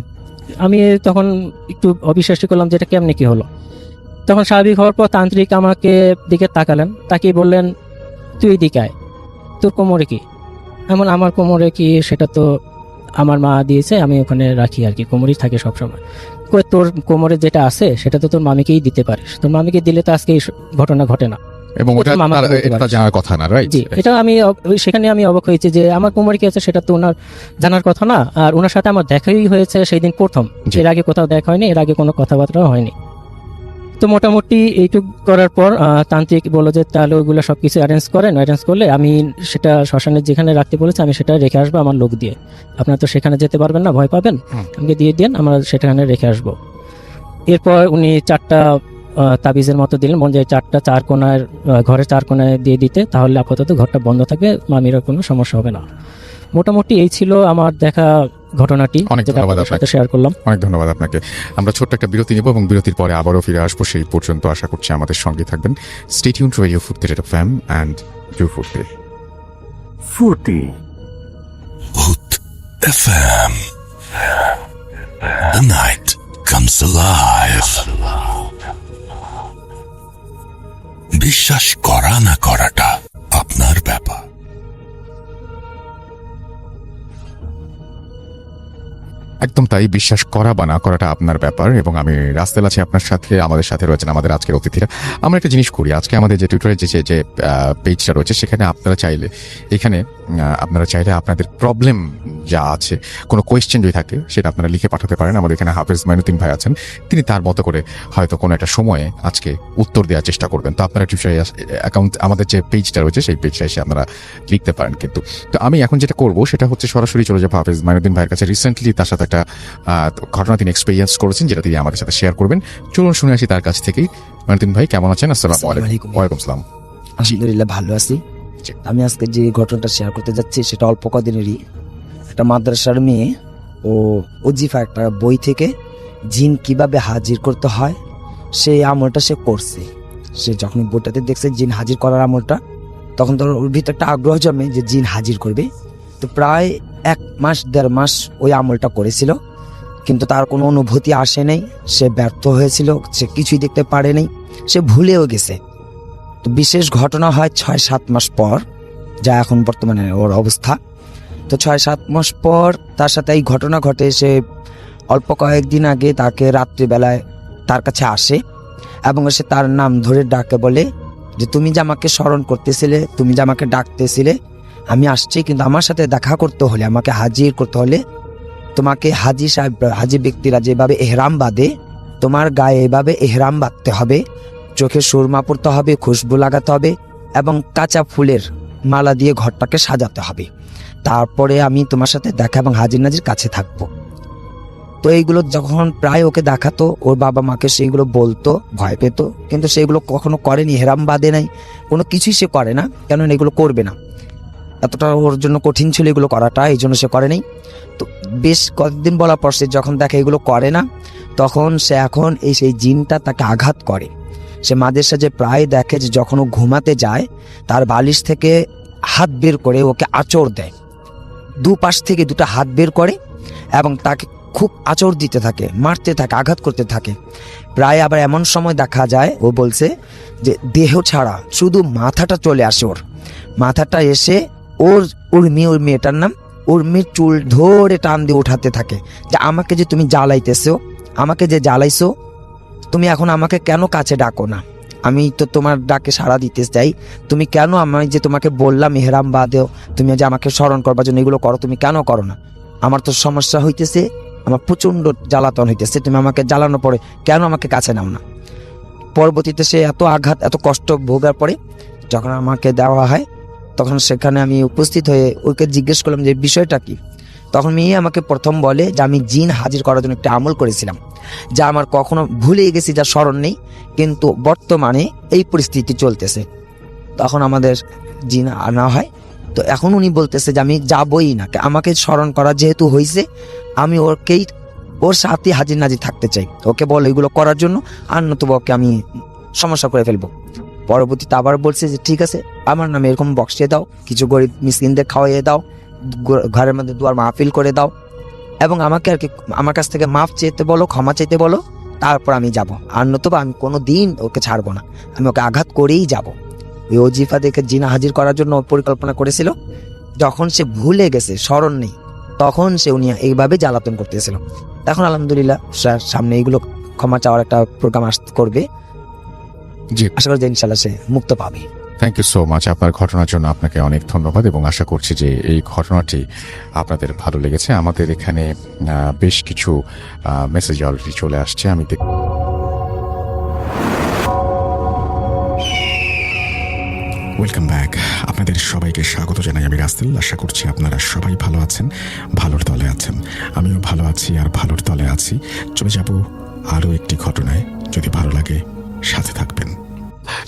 আমি তখন একটু অবিশ্বাসী করলাম যে এটা কেমনে কি হলো। তখন স্বাভাবিক হওয়ার পর তান্ত্রিক আমাকে দিকে তাকালেন, তাকিয়ে বললেন তুই এদিকে আয়, তোর কোমরে কি? এমন আমার কোমরে কি, সেটা তো আমার মা দিয়েছে, আমি ওখানে রাখি আর কি, কোমরেই থাকে সবসময়। তোর কোমরে যেটা আছে সেটা তো তোর মামিকেই দিতে পারিস, তোর মামিকে দিলে তো আজকে এই ঘটনা ঘটে না, এবং এটা জানার কথা না, রাইট? জি, এটা আমি সেখানে আমি অবাক হয়েছি যে আমার কোমরে কি আছে সেটা তো ওনার জানার কথা না। আর ওনার সাথে আমার দেখাই হয়েছে সেই দিন প্রথম, এর আগে কোথাও দেখা হয়নি, এর আগে কোনো কথাবার্তাও হয়নি। তো মোটামুটি এইটুক করার পর তান্ত্রিক বললো যে তাহলে ওইগুলো সবকিছু অ্যারেঞ্জ করেন, অ্যারেঞ্জ করলে আমি সেটা শ্মশানে যেখানে রাখতে বলেছে আমি সেটা রেখে আসবো আমার লোক দিয়ে, আপনারা তো সেখানে যেতে পারবেন না, ভয় পাবেন, আমাকে দিয়ে দেন, আমরা সেখানে রেখে আসবো। এরপর উনি 4টা তাবিজের মতো দিলেন, মন যায় 4 কোণার ঘরের 4 কোণায় দিয়ে দিতে, তাহলে আপাতত ঘরটা বন্ধ থাকবে, মামিরও কোনো সমস্যা হবে না। মোটামুটি এই ছিল আমার দেখা ঘটনাটি, অনেক ধন্যবাদ আপনাকে, শেয়ার করলাম। অনেক ধন্যবাদ আপনাকে। আমরা ছোট্ট একটা বিরতি নেব এবং বিরতির পরে আবারও ফিরে আসবো। সেই পর্যন্ত আশা করছি আমাদের সঙ্গে থাকবেন। স্টে টিউনড টু রেডিও ফুর্তি এফএম এন্ড ডু ফুর্তি। ফুর্তি Hoot FM. The night comes alive. বিশ্বাস করা না করাটা আপনার ব্যাপার। একদম তাই, বিশ্বাস করা বা না করাটা আপনার ব্যাপার। এবং আমি রাস্তেল আছি আপনার সাথে, আমাদের সাথে রয়েছেন আমাদের আজকের অতিথিরা। আমরা একটা জিনিস করি, আজকে আমাদের যে টুইটারে যে পেজটা রয়েছে সেখানে আপনারা চাইলে আপনাদের প্রবলেম যা আছে, কোনো কোয়েশ্চেন যদি থাকে সেটা আপনারা লিখে পাঠাতে পারেন। আমাদের এখানে হাফেজ মাইনুদ্দিন ভাই আছেন, তিনি তার মতো করে হয়তো কোনো একটা সময়ে আজকে উত্তর দেওয়ার চেষ্টা করবেন। তো আপনারা টুইটারে অ্যাকাউন্ট, আমাদের যে পেজটা রয়েছে সেই পেজটা এসে আপনারা লিখতে পারেন। কিন্তু তো আমি এখন যেটা করবো সেটা হচ্ছে সরাসরি চলে যাবো হাফেজ মাইনুদ্দিন ভাইয়ের কাছে। রিসেন্টলি তার সাথে একটা ঘটনা তিনি এক্সপেরিয়েন্স করেছেন, যেটা তিনি আমাদের সাথে শেয়ার করবেন। চলুন শুনে আসি তার কাছ থেকেই। মাইনুদ্দিন ভাই কেমন আছেন? আসসালামু আলাইকুম। ওয়ালাইকুম আসসালাম। আলহামদুলিল্লাহ ভালো আছি। আমি আজকে যে ঘটনাটা শেয়ার করতে যাচ্ছি সেটা অল্প কদিনেরই। একটা মাদ্রাসার মেয়ে ও ওজিফা একটা বই থেকে জিন কিভাবে হাজির করতে হয় সেই আমলটা সে করছে। সে যখন বইটাতে দেখছে জিন হাজির করার আমলটা, তখন তোর ওর ভিতরে একটা আগ্রহ জন্মে যে জিন হাজির করবে। তো প্রায় 1 মাস 1.5 মাস ওই আমলটা করেছিল, কিন্তু তার কোনো অনুভূতি আসে নাই, সে ব্যর্থ হয়েছিল, সে কিছুই দেখতে পারে নাই, সে ভুলেও গেছে। তো বিশেষ ঘটনা হয় 6-7 মাস পর, যা এখন বর্তমানে ওর অবস্থা। তো 6-7 মাস পর তার সাথে এই ঘটনা ঘটে। সে অল্প কয়েকদিন আগে তাকে রাত্রিবেলায় তার কাছে আসে এবং সে তার নাম ধরে ডাকে, বলে যে তুমি যে আমাকে স্মরণ করতেছিলে, তুমি যে আমাকে ডাকতেছিলে, আমি আসছি, কিন্তু আমার সাথে দেখা করতে হলে, আমাকে হাজির করতে হলে তোমাকে হাজি সাহেব, হাজি ব্যক্তিরা যেভাবে এহরাম বাঁধে, তোমার গায়ে এভাবে এহরাম বাঁধতে হবে, চোখে সুরমা পড়তে হবে, খুশবু লাগাতে হবে এবং কাঁচা ফুলের মালা দিয়ে ঘরটাকে সাজাতে হবে। তারপরে আমি তোমার সাথে দেখা এবং হাজির নাজির কাছে থাকবো। তো এইগুলো যখন প্রায় ওকে দেখাতো, ওর বাবা মাকে সেইগুলো বলতো, ভয় পেত, কিন্তু সেইগুলো কখনো করেনি, হেরাম বাঁধে নাই, কোনো কিছুই সে করে না, কেননা এগুলো করবে না, এতটা ওর জন্য কঠিন ছিল এগুলো করাটা, এই জন্য সে করেনি। তো বেশ কয়েকদিন বলার পর সে যখন দেখে এগুলো করে না, তখন সে এখন সেই জিনটা তাকে আঘাত করে। সে মাঝে সাঝে প্রায় দেখে যে যখন ও ঘুমাতে যায় তার বালিশ থেকে হাত বের করে ওকে আঁচড় দেয়, দুপাশ থেকে দুটো হাত বের করে এবং তাকে খুব আঁচড় দিতে থাকে, মারতে থাকে, আঘাত করতে থাকে। প্রায় আবার এমন সময় দেখা যায় ও বলছে যে দেহ ছাড়া শুধু মাথাটা চলে আসে, ওর মাথাটা এসে ওর ওর মেয়েটার নাম ওর মেয়ের চুল ধরে টান দিয়ে উঠাতে থাকে যে আমাকে যে তুমি জ্বালাইতেছো, আমাকে যে জ্বালাইছো, তুমি এখন আমাকে কেন কাছে ডাকো না? আমি তো তোমার ডাকে সাড়া দিতে চাই, তুমি কেন আমি যে তোমাকে বললাম ইহরাম বাঁধেও, তুমি যে আমাকে স্মরণ করবার জন্য এগুলো করো, তুমি কেন করো না? আমার তো সমস্যা হইতেছে, আমার প্রচণ্ড জ্বালাতন হইতেছে, তুমি আমাকে জ্বালানোর পরে কেন আমাকে কাছে নাও না? পরবর্তীতে সে এত আঘাত এত কষ্ট ভোগার পরে যখন আমাকে দেওয়া হয়, তখন সেখানে আমি উপস্থিত হয়ে ওকে জিজ্ঞেস করলাম যে বিষয়টা কি। তখন মেয়ে আমাকে প্রথম বলে যে আমি জিন হাজির করার জন্য একটা আমল করেছিলাম, যা আমার কখনো ভুলে গেছি, যা স্মরণ নেই, কিন্তু বর্তমানে এই পরিস্থিতি চলতেছে। তখন আমাদের জিন আনা হয়, তো এখন উনি বলতেছে যে আমি যাবই না, আমাকে স্মরণ করা যেহেতু হয়েছে, আমি ওর সাথে হাজির নাজির থাকতে চাই, ওকে বলো এগুলো করার জন্য, আর নতুবা ওকে আমি সমস্যা করে ফেলবো। পরবর্তীতে আবার বলছে যে ঠিক আছে, আমার নামে এরকম বক্সিয়ে দাও, কিছু গরিব মিসকিনদের খাওয়াইয়ে দাও, ঘরের মধ্যে দুয়ার মাহফিল করে দাও, এবং আমাকে আর কি আমার কাছ থেকে মাফ চাইতে বলো, ক্ষমা চাইতে বলো, তারপর আমি যাব, আর নতুবা আমি কোনো দিন ওকে ছাড়বো না, আমি ওকে আঘাত করেই যাব। ওই ওজিফা দেখে জিনা হাজির করার জন্য পরিকল্পনা করেছিল, যখন সে ভুলে গেছে, স্মরণ নেই, তখন সে উনি এইভাবে জ্বালাতন করতেছিল। এখন আলহামদুলিল্লাহ সামনে এইগুলো ক্ষমা চাওয়ার একটা প্রোগ্রাম করবে, জি, আশা করি যে ইনশাল্লাহ সে মুক্ত পাবে। Thank you so much. আপনার ঘটনার জন্য আপনাকে অনেক ধন্যবাদ এবং আশা করছি যে এই ঘটনাটি আপনাদের ভালো লেগেছে। আমাদের এখানে বেশ কিছু মেসেজ অলরেডি চলে আসছে, আমি ওয়েলকাম ব্যাক। আপনাদের সবাইকে স্বাগত জানাই আমি রাসেল। আশা করছি আপনারা সবাই ভালো আছেন, ভালোর দলে আছেন। আমিও ভালো আছি আর ভালোর দলে আছি। চলে যাব আরও একটি ঘটনায়, যদি ভালো লাগে সাথে থাকবেন।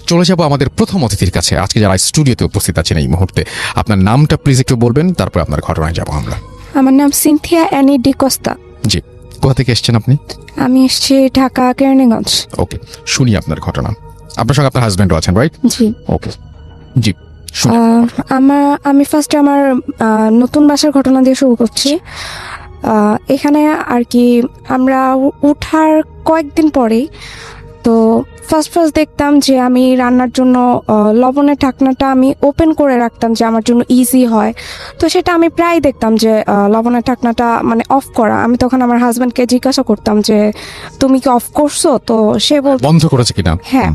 চলে যাব আমাদের প্রথম অতিথির কাছে, আজকে যারা স্টুডিওতে উপস্থিত আছেন এই মুহূর্তে। আপনার নামটা প্লিজ একটু বলবেন, তারপর আপনার ঘটনায় যাব আমরা। আমার নাম সিনথিয়া অ্যানি ডি কোস্তা। জি, কোথা থেকে এসেছেন আপনি? আমি এসেছি ঢাকা কেরানীগঞ্জ। ওকে, শুনি আপনার ঘটনা। আপনার সঙ্গে আপনার হাজব্যান্ডও আছেন, রাইট? জি। ওকে, জি। আমি ফার্স্টে আমার নতুন বাসার ঘটনা দিয়ে শুরু করছি। এখানে আর কি আমরা উঠার কয়েকদিন পরেই তো ফার্স্ট দেখতাম যে আমি রান্নার জন্য লবণের ঢাকনাটা আমি ওপেন করে রাখতাম যে আমার জন্য ইজি হয়। তো সেটা আমি প্রায় দেখতাম যে লবণের ঢাকনাটা মানে অফ করা। আমি তখন আমার হাজব্যান্ডকে জিজ্ঞাসা করতাম যে তুমি কি অফ করছো? তো সে বলতো বন্ধ করেছে কিনা। হ্যাঁ,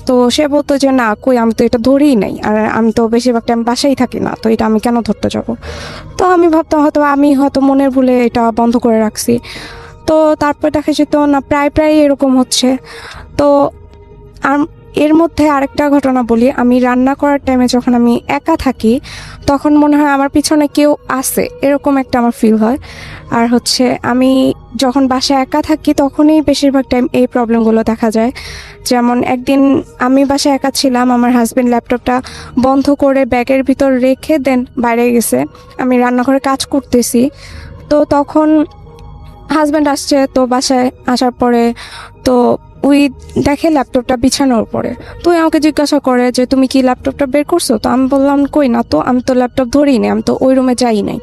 তো সে বলতো যে না, কই, আমি তো এটা ধরেই নাই, আর আমি তো বেশিরভাগ টাইম বাসায় থাকি না, তো এটা আমি কেন ধরতে যাব? তো আমি ভাবতাম আমি হয়তো মনের ভুলে এটা বন্ধ করে রাখছি। তো তারপর দেখা যেত না প্রায় এরকম হচ্ছে। তো এর মধ্যে আরেকটা ঘটনা বলি, আমি রান্না করার টাইমে যখন আমি একা থাকি তখন মনে হয় আমার পিছনে কেউ আছে, এরকম একটা আমার ফিল হয়। আর হচ্ছে আমি যখন বাসায় একা থাকি তখনই বেশিরভাগ টাইম এই প্রবলেমগুলো দেখা যায়। যেমন একদিন আমি বাসায় একা ছিলাম, আমার হাজব্যান্ড ল্যাপটপটা বন্ধ করে ব্যাগের ভিতর রেখে দেন বাইরে গেছে, আমি রান্নাঘরে কাজ করতেছি। তো তখন হাজব্যান্ড আসছে, তো বাসায় আসার পরে তো ওই দেখে ল্যাপটপটা বিছানোর পরে, তো আমাকে জিজ্ঞাসা করে যে তুমি কি ল্যাপটপটা বের করছো? তো আমি বললাম কই না তো, আমি তো ল্যাপটপ ধরিই নি, আমি তো ওই রুমে যাই নাই।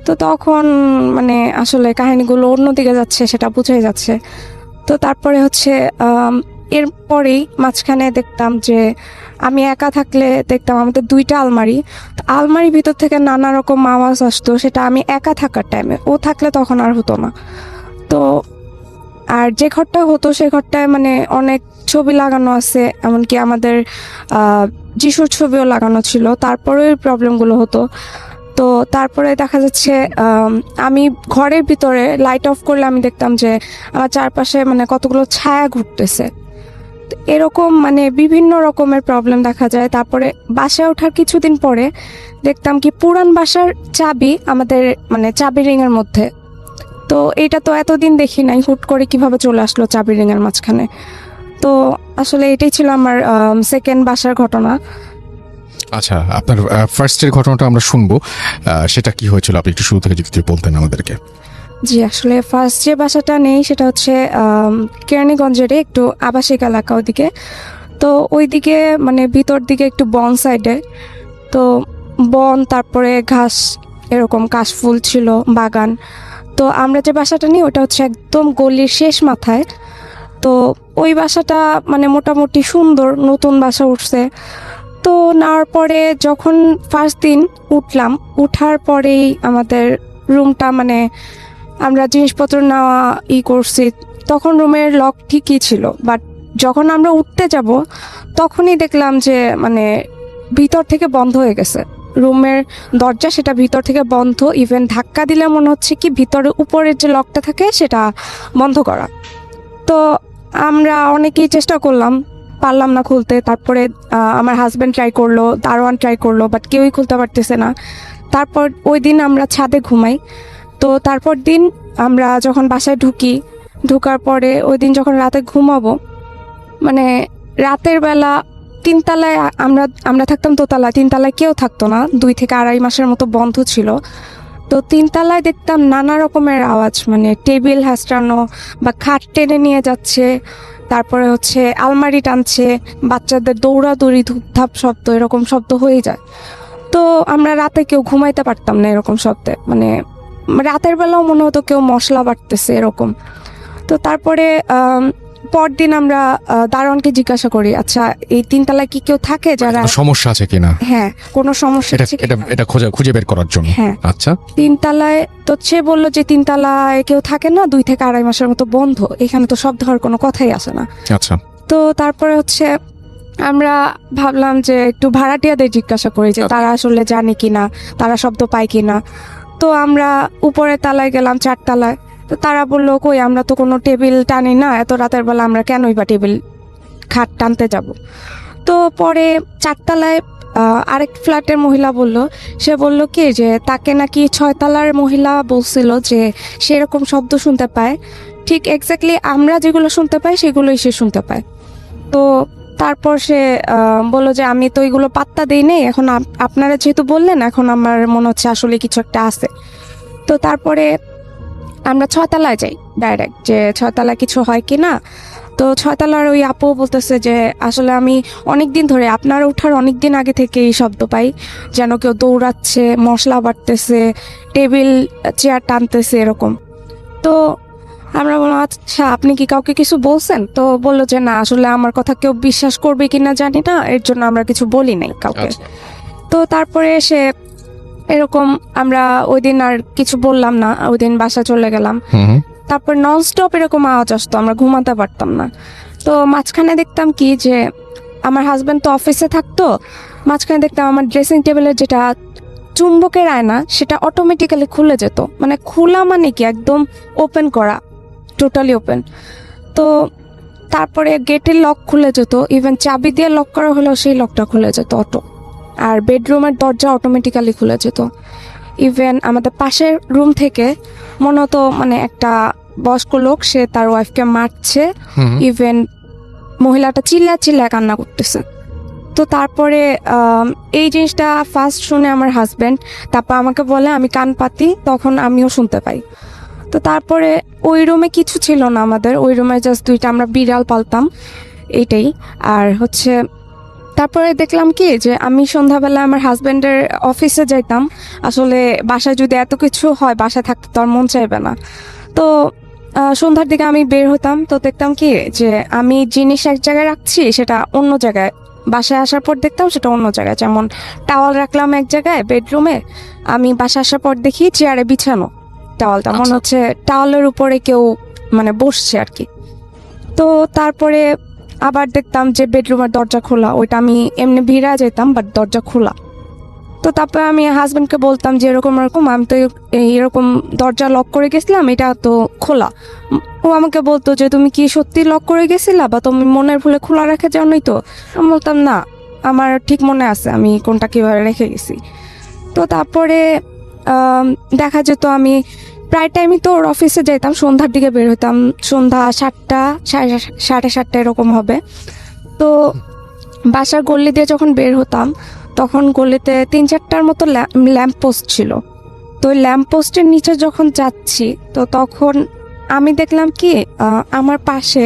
তো তখন মানে আসলে কাহিনীগুলো অন্যদিকে যাচ্ছে সেটা বুঝাই যাচ্ছে। তো তারপরে হচ্ছে এরপরেই মাঝখানে দেখতাম যে আমি একা থাকলে দেখতাম আমাদের দুইটা আলমারি, তো আলমারির ভিতর থেকে নানা রকম আওয়াজ আসতো, সেটা আমি একা থাকার টাইমে, ও থাকলে তখন আর হতো না। তো আর যে ঘরটা হতো সে ঘরটায় মানে অনেক ছবি লাগানো আছে, এমনকি আমাদের যিশুর ছবিও লাগানো ছিল, তারপরে ওই প্রবলেমগুলো হতো। তো তারপরে দেখা যাচ্ছে আমি ঘরের ভিতরে লাইট অফ করলে আমি দেখতাম যে আমার চারপাশে মানে কতগুলো ছায়া ঘুরতেছে। এরকম মানে বিভিন্ন রকমের প্রবলেম দেখা যায়। তারপরে বাসায় ওঠার কিছুদিন পরে দেখতাম কি পুরান বাসার চাবি আমাদের মানে চাবি রিংয়ের মধ্যে। তো এটা তো এতদিন দেখি নাই, হুট করে কিভাবে চলে আসলো চাবি রিংয়ের মাঝখানে। তো আসলে এটাই ছিল আমার সেকেন্ড বাসার ঘটনা। আচ্ছা, আপনার ফার্স্টের ঘটনাটা আমরা শুনবো, সেটা কি হয়েছিল আপনি একটু শুরু থেকে যদি বলতেন আমাদেরকে। জি, আসলে ফার্স্ট যে বাসাটা নেই সেটা হচ্ছে কেরানীগঞ্জেরই একটু আবাসিক এলাকা ওদিকে। তো ওইদিকে মানে ভিতর দিকে একটু বন সাইডে, তো বন, তারপরে ঘাস, এরকম কাশফুল ছিল, বাগান। তো আমরা যে বাসাটা নিই ওটা হচ্ছে একদম গলির শেষ মাথায়। তো ওই বাসাটা মানে মোটামুটি সুন্দর, নতুন বাসা উঠছে। তো নেওয়ার পরে যখন ফার্স্ট দিন উঠলাম, উঠার পরেই আমাদের রুমটা মানে আমরা জিনিসপত্র নেওয়া করছি, তখন রুমের লক ঠিকই ছিল। বাট যখন আমরা উঠতে যাব তখনই দেখলাম যে মানে ভিতর থেকে বন্ধ হয়ে গেছে রুমের দরজা, সেটা ভিতর থেকে বন্ধ। ইভেন ধাক্কা দিলে মনে হচ্ছে কি ভিতরে উপরের যে লকটা থাকে সেটা বন্ধ করা। তো আমরা অনেকেই চেষ্টা করলাম, পারলাম না খুলতে। তারপরে আমার হাজব্যান্ড ট্রাই করলো, দারোয়ান ট্রাই করলো, বাট কেউই খুলতে পারতেছে না। তারপর ওই দিন আমরা ছাদে ঘুমাই। তো তারপর দিন আমরা যখন বাসায় ঢুকার পরে ওই দিন যখন রাতে ঘুমাবো, মানে রাতের বেলা 3 তলায় আমরা থাকতাম, দোতলায়। 3 তলায় কেউ থাকতো না, 2 থেকে 2.5 মাসের মতো বন্ধ ছিল। তো 3 তলায় দেখতাম নানা রকমের আওয়াজ, মানে টেবিল হাঁচড়ানো বা খাট টেনে নিয়ে যাচ্ছে, তারপরে হচ্ছে আলমারি টানছে, বাচ্চাদের দৌড়াদৌড়ি, ধূপধাপ শব্দ, এরকম শব্দ হয়ে যায়। তো আমরা রাতে কেউ ঘুমাইতে পারতাম না এরকম শব্দে, মানে রাতের বেলাও মনে হতো কেউ মশলা বাটতেছে এরকম। তো তারপরে পরদিন আমরা দারোয়ানকে জিজ্ঞাসা করি, আচ্ছা এই 3 তলায় কি কেউ থাকে যারা, কোনো সমস্যা আছে কিনা হ্যাঁ কোনো সমস্যা এটা আছে এটা এটা খুঁজে বের করার জন্য। হ্যাঁ। আচ্ছা 3 তলায়, তো সে বললো যে 3 তলায় কেউ থাকে না, 2 থেকে 2.5 মাসের মতো বন্ধ, এখানে তো শব্দ হওয়ার কোনো কথাই আসে না। আচ্ছা তো তারপরে হচ্ছে আমরা ভাবলাম যে একটু ভাড়াটিয়াদের জিজ্ঞাসা করি যে তারা আসলে জানে কিনা, তারা শব্দ পায় কিনা। তো আমরা উপরে তালায় গেলাম, 4 তলায়। তো তারা বললো কই, আমরা তো কোনো টেবিল টানি না, এত রাতের বেলা আমরা কেনই বা টেবিল খাট টানতে যাব। তো পরে 4 তলায় আরেক ফ্ল্যাটের মহিলা বলল, সে বলল কি যে তাকে নাকি 6 তলার মহিলা বলছিল যে সেরকম শব্দ শুনতে পায়, ঠিক এক্স্যাক্টলি আমরা যেগুলো শুনতে পাই সেগুলোই সে শুনতে পায়। তো তারপর সে বললো যে আমি তো এগুলো পাত্তা দিই নেই, এখন আপনারা যেহেতু বললেন এখন আমার মনে হচ্ছে আসলে কিছু একটা আছে। তো তারপরে আমরা 6 তলায় যাই ডাইরেক্ট, যে 6 তলায় কিছু হয় কি না। তো 6 তলার ওই আপু বলতেছে যে আসলে আমি অনেক দিন ধরে, আপনার ওঠার অনেক দিন আগে থেকে এই শব্দ পাই, যেন কেউ দৌড়াচ্ছে, মশলা বাটতেছে, টেবিল চেয়ার টানতেছে এরকম। তো আমরা বললাম আচ্ছা আপনি কি কাউকে কিছু বলছেন? তো বললো যে না, আসলে আমার কথা কেউ বিশ্বাস করবে কিনা জানি না, এর জন্য আমরা কিছু বলি নাই কাউকে। তো তারপরে সে এরকম, আমরা ওই দিন আর কিছু বললাম না, ওই দিন বাসা চলে গেলাম। তারপর ননস্টপ এরকম আওয়াজ আসতো, আমরা ঘুমাতে পারতাম না। তো মাঝখানে দেখতাম কি যে আমার হাজব্যান্ড তো অফিসে থাকতো, মাঝখানে দেখতাম আমার ড্রেসিং টেবিলের যেটা চুম্বকের আয়না সেটা অটোমেটিক্যালি খুলে যেত, মানে খোলা মানে কি একদম ওপেন করা, টোটালি ওপেন। তো তারপরে গেটের লক খুলে যেত, ইভেন চাবি দিয়ে লক করা হলেও সেই লকটা খুলে যেত অটো। আর বেডরুমের দরজা অটোমেটিক্যালি খুলে যেত। ইভেন আমাদের পাশের রুম থেকে মনে হতো মানে একটা বয়স্ক লোক, সে তার ওয়াইফকে মারছে, ইভেন মহিলাটা চিল্লা কান্না করতেছে। তো তারপরে এই জিনিসটা ফার্স্ট শুনে আমার হাজব্যান্ড, তারপর আমাকে বলে, আমি কান পাতি, তখন আমিও শুনতে পাই। তো তারপরে ওই রুমে কিছু ছিল না আমাদের, ওই রুমে জাস্ট 2টা আমরা বিড়াল পালতাম, এইটাই। আর হচ্ছে তারপরে দেখলাম কি যে আমি সন্ধ্যাবেলা আমার হাজব্যান্ডের অফিসে যাইতাম, আসলে বাসায় যদি এত কিছু হয় বাসায় থাকতে তো আর মন চাইবে না। তো সন্ধ্যার দিকে আমি বের হতাম, তো দেখতাম কি যে আমি জিনিস এক জায়গায় রাখছি, সেটা অন্য জায়গায়, বাসায় আসার পর দেখতাম সেটা অন্য জায়গায়। যেমন টাওয়াল রাখলাম এক জায়গায় বেডরুমে, আমি বাসায় আসার পর দেখি চেয়ারে বিছানো টাওয়ালটা, মনে হচ্ছে টাওয়ালের উপরে কেউ মানে বসছে আর কি। তো তারপরে আবার দেখতাম যে বেডরুমের দরজা খোলা, ওইটা আমি এমনি ভিড়া যেতাম বাট দরজা খোলা। তো তারপরে আমি হাজব্যান্ডকে বলতাম যে এরকম আমি তো এরকম দরজা লক করে গেছিলাম, এটা তো খোলা। ও আমাকে বলতো যে তুমি কি সত্যি লক করে গেছিলা, বা তুমি মনের ভুলে খোলা রেখে যাও নাই? তো আমি বলতাম না, আমার ঠিক মনে আছে আমি কোনটা কীভাবে রেখে গেছি। তো তারপরে দেখা যেত আমি প্রায় টাইমই তো ওর অফিসে যাইতাম, সন্ধ্যার দিকে বের হতাম, সন্ধ্যা 7টা, সাড়ে 7:30 এরকম হবে। তো বাসার গল্লি দিয়ে যখন বের হতাম তখন গলিতে 3-4টার মতো ল্যাম্প পোস্ট ছিল। তো ওই ল্যাম্প পোস্টের নিচে যখন যাচ্ছি, তো তখন আমি দেখলাম কি আমার পাশে,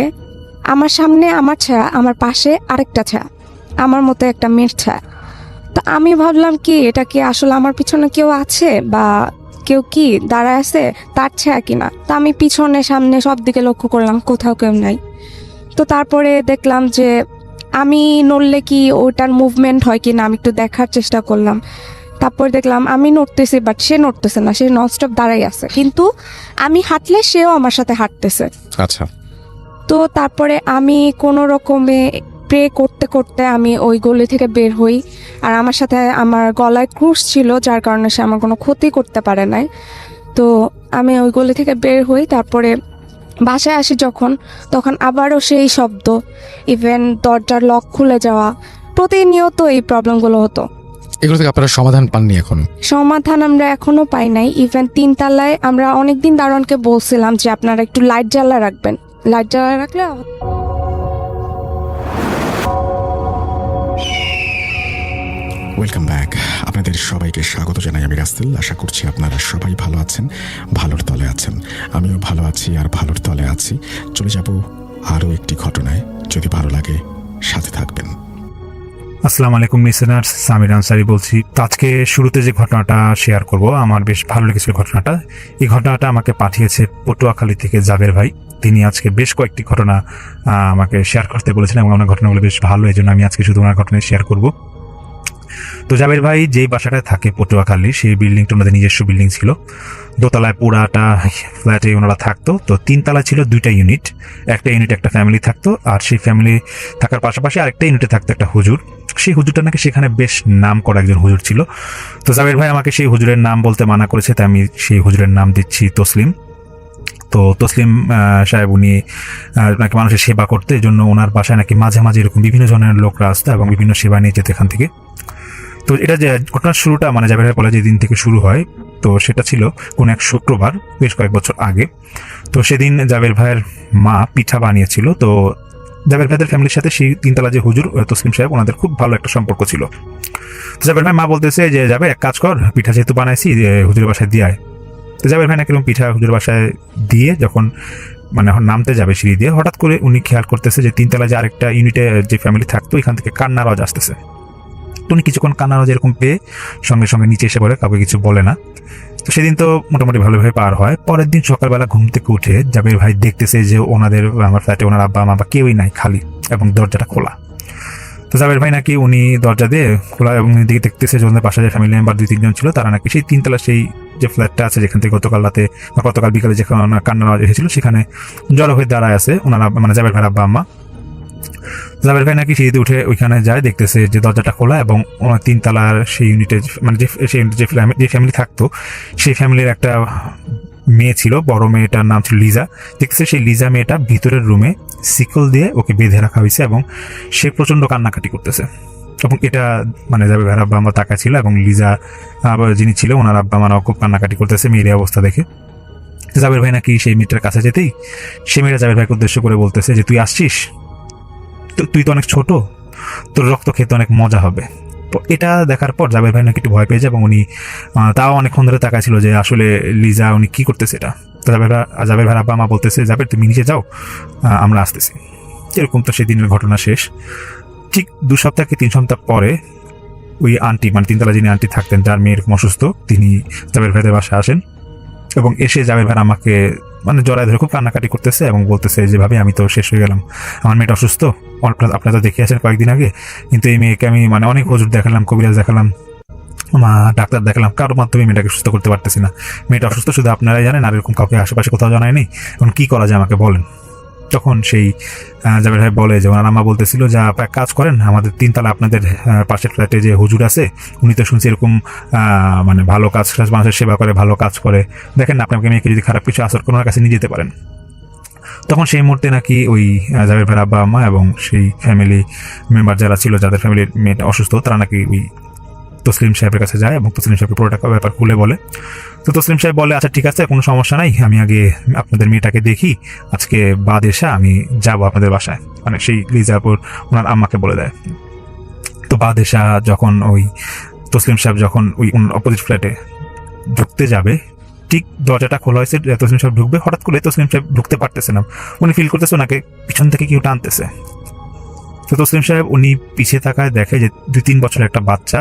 আমার সামনে আমার ছায়া, আমার পাশে আরেকটা ছায়া, আমার মতো একটা মেয়ের ছায়া। তো তো আমি ভাবলাম কি এটা কি আসলে আমার পিছনে কেউ আছে বা কেউ কি দাঁড়ায় আছে তার ছায়া কিনা। তো আমি পিছনে সামনে সব দিকে লক্ষ্য করলাম, কোথাও কেউ নাই। তো তারপরে দেখলাম যে আমি নড়লে কি ওটার মুভমেন্ট হয় কি না, আমি একটু দেখার চেষ্টা করলাম। তারপর দেখলাম আমি নড়তেছি বাট সে নড়তেছে না, সে ননস্টপ দাঁড়াই আছে, কিন্তু আমি হাঁটলে সেও আমার সাথে হাঁটতেছে। আচ্ছা, তো তারপরে আমি কোনো রকমে প্রে করতে করতে আমি ওই গলি থেকে বের হই। আর আমার সাথে আমার গলায় ক্রুশ ছিল, যার কারণে সে আমার কোনো ক্ষতি করতে পারে নাই। তো আমি ওই গলি থেকে বের হই। তারপরে বাসায় আসি যখন, তখন আবারও সেই শব্দ, ইভেন দরজার লক খুলে যাওয়া, প্রতিনিয়ত এই প্রবলেমগুলো হতো। এগুলো থেকে আপনারা সমাধান পাননি এখন? সমাধান আমরা এখনো পাই নাই। ইভেন 3 তলায় আমরা অনেকদিন দারোয়ানকে বলছিলাম যে আপনারা একটু লাইট জ্বালা রাখবেন, লাইট জ্বালা রাখলে। ওয়েলকাম ব্যাক, আপনাদের সবাইকে স্বাগত জানাই আমি রাসেল। আশা করছি আপনারা সবাই ভালো আছেন, ভালোর তলে আছেন। আমিও ভালো আছি আর ভালোর তলে আছি। চলে যাব আরও একটি ঘটনায়, যদি ভালো লাগে সাথে থাকবেন। আসসালামু আলাইকুম লিসেনার্স, সামির আনসারি বলছি। তো আজকে শুরুতে যে ঘটনাটা শেয়ার করব, আমার বেশ ভালো লেগেছিল ঘটনাটা। এই ঘটনাটা আমাকে পাঠিয়েছে পটুয়াখালী থেকে জাবের ভাই। তিনি আজকে বেশ কয়েকটি ঘটনা আমাকে শেয়ার করতে বলেছিলেন এবং আমার ঘটনাগুলো বেশ ভালো, এই জন্য আমি আজকে শুধু ওনার ঘটনা শেয়ার করব। তো জাবের ভাই যেই বাসাটায় থাকে পটুয়াখালী, সেই বিল্ডিংটা ওনাদের নিজস্ব বিল্ডিং ছিল। দোতলায় পুরাটা ফ্ল্যাটে ওনারা থাকতো। তো 3 তলায় ছিল 2টা ইউনিট, একটা ইউনিট একটা ফ্যামিলি থাকতো, আর সেই ফ্যামিলি থাকার পাশাপাশি আরেকটা ইউনিটে থাকতো একটা হুজুর। সেই হুজুরটা নাকি সেখানে বেশ নাম করা একজন হুজুর ছিল। তো জাবের ভাই আমাকে সেই হুজুরের নাম বলতে মানা করেছে, তাই আমি সেই হুজুরের নাম দিচ্ছি তসলিম। তো তসলিম সাহেব উনি নাকি মানুষের সেবা করতে, এই জন্য ওনার বাসায় নাকি মাঝে মাঝে এরকম বিভিন্ন জনের লোকরা আসতো এবং বিভিন্ন সেবা নিয়ে যেত এখান থেকে। তো এটা যে ঘটনার শুরুটা মানে জাবের ভাই বলে যেদিন থেকে শুরু হয়, তো সেটা ছিল কোন এক শুক্রবার বেশ কয়েক বছর আগে। তো সেদিন জাবের ভাইয়ের মা পিঠা বানিয়েছিল। তো জাবের ভাইদের ফ্যামিলির সাথে সেই 3 তলা যে হুজুর তসলিম সাহেব, ওনাদের খুব ভালো একটা সম্পর্ক ছিল। তো জাবের ভাই মা বলতেছে যে যাবে এক কাজ কর, পিঠা যেহেতু বানাইছি হুজুরের বাসায় দিয়ে আয়। তো জাবের ভাই নাকি পিঠা হুজুরের বাসায় দিয়ে যখন মানে নামতে যাবে সিঁড়ি দিয়ে, হঠাৎ করে উনি খেয়াল করতেছে যে 3 তলায় যে আরেকটা ইউনিটে যে ফ্যামিলি থাকতো, এখান থেকে কান্নার আওয়াজ আসতেছে। তো উনি কিছুক্ষণ কান্নার আওয়াজ এরকম পেয়ে সঙ্গে সঙ্গে নিচে এসে পড়ে, কাউকে কিছু বলে না। তো সেদিন তো মোটামুটি ভালোভাবে পার হয়। পরের দিন সকালবেলা ঘুম থেকে উঠে জাবের ভাই দেখতেছে যে ওনাদের আমার ফ্ল্যাটে ওনার আব্বা মা বা কেউই নাই, খালি, এবং দরজাটা খোলা। তো জাবের ভাই নাকি উনি দরজা দিয়ে খোলা এবং দিকে দেখতেছে যে ওনাদের পাশে যে ফ্যামিলি মেম্বার 2-3 জন ছিল, তারা নাকি সেই 3 তলা সেই যে ফ্ল্যাটটা আছে যেখান থেকে গতকাল রাতে বা গতকাল বিকালে যেখানে কান্নার আওয়াজ এসেছিল, সেখানে জড়ো হয়ে দাঁড়ায় আছে ওনার মানে জাবের ভাইয়ের আব্বা আম্মা। জাবের ভাই নাকি সিঁড়িতে উঠে ওইখানে যায়, দেখতেছে যে দরজাটা খোলা এবং 3 তলার সেই ইউনিটে মানে যে ফ্যামিলি থাকতো, সেই ফ্যামিলির একটা মেয়ে ছিল, বড় মেয়েটার নাম ছিল লিজা। দেখতেছে সেই লিজা মেয়েটা ভিতরের রুমে শিকল দিয়ে ওকে বেঁধে রাখা হয়েছে এবং সে প্রচন্ড কান্নাকাটি করতেছে। এবং এটা মানে জাবের ভাইয়ের আব্বা আম্মা তাকা ছিল এবং লিজা যিনি ছিল ওনার আব্বা মারাও খুব কান্নাকাটি করতেছে মেয়ের অবস্থা দেখে। জাবের ভাই নাকি সেই মেয়েটার কাছে যেতেই সেই মেয়েটা জাবের ভাইকে উদ্দেশ্য করে বলতেছে যে তুই আসছিস, তুই তো অনেক ছোট, তোর রক্ত খেতে অনেক মজা হবে। তো এটা দেখার পর জাবের ভাই নাকি একটু ভয় পেয়ে যায় এবং উনি তাও অনেকক্ষণ ধরে তাকাইছিল যে আসলে লিজা উনি কি করতেছে এটা। তো জাবের ভাই আব্বা মা বলতেছে জাবের তুমি নিচে যাও, আমরা আসতেছি। এরকম তো সেদিনের ঘটনা শেষ। ঠিক 2 সপ্তাহ কি 3 সপ্তাহ পরে ওই আন্টি মানে 3 তলা যিনি আন্টি থাকতেন, যার মেয়ে এরকম অসুস্থ, তিনি জাবের ভাইদের বাসায় আসেন এবং এসে জাবের ভাই আমাকে মানে জড়ায় ধরে খুব কান্নাকাটি করতেছে এবং বলতেছে যেভাবে আমি তো শেষ হয়ে গেলাম, আমার মেয়েটা অসুস্থ, আপনারা তো দেখে আছেন কয়েকদিন আগে, কিন্তু এই মেয়েকে আমি মানে অনেক হুজুর দেখালাম, কবিরাজ দেখালাম, ডাক্তার দেখালাম, কারোর মাধ্যমে মেয়েটাকে সুস্থ করতে পারতেছি না। মেয়েটা অসুস্থ শুধু আপনারাই জানেন, আর এরকম কাউকে আশেপাশে কোথাও জানায়নি। এখন কি করা যায় আমাকে বলেন। তখন সেই জাবের ভাই বলে যে ওনার আম্মা বলতেছিল যে এক কাজ করেন, আমাদের 3 তলা আপনাদের পাশের ফ্ল্যাটে যে হুজুর আছে, উনি তো শুনছি এরকম মানে ভালো কাজ, মানুষের সেবা করে, ভালো কাজ করে, দেখেন না আপনাকে মেয়েকে যদি খারাপ কিছু আসর ওনার কাছে নিয়ে যেতে পারেন। তখন সেই মুহূর্তে নাকি ওই জাবের ভাইয়ের আব্বা আম্মা এবং সেই ফ্যামিলি মেম্বার যারা ছিল, যাদের ফ্যামিলির মেয়েটা অসুস্থ, তারা নাকি ওই তসলিম সাহেবের কাছে যায় এবং তসলিম সাহেবকে পুরো টাকা ব্যাপার খুলে বলে। তো তসলিম সাহেব বলে আচ্ছা ঠিক আছে, কোনো সমস্যা নাই, আমি আগে আপনাদের মেয়েটাকে দেখি, আজকে বাদ এসে আমি যাবো আপনাদের বাসায়, মানে সেই লিজাপুর ওনার আম্মাকে বলে দেয়। তো বাদ এসা যখন ওই তসলিম সাহেব যখন ওই অপোজিট ফ্ল্যাটে ঢুকতে যাবে, ঠিক দরজাটা খোলা হয়েছে, তসলিম সাহেব ঢুকবে, হঠাৎ করে তসলিম সাহেব ঢুকতে পারতেছে না, উনি ফিল করতেছে ওনাকে পিছন থেকে কেউ টানতেছে। তো তসলিম সাহেব উনি পিছিয়ে থাকায় দেখে যে 2-3 বছরের একটা বাচ্চা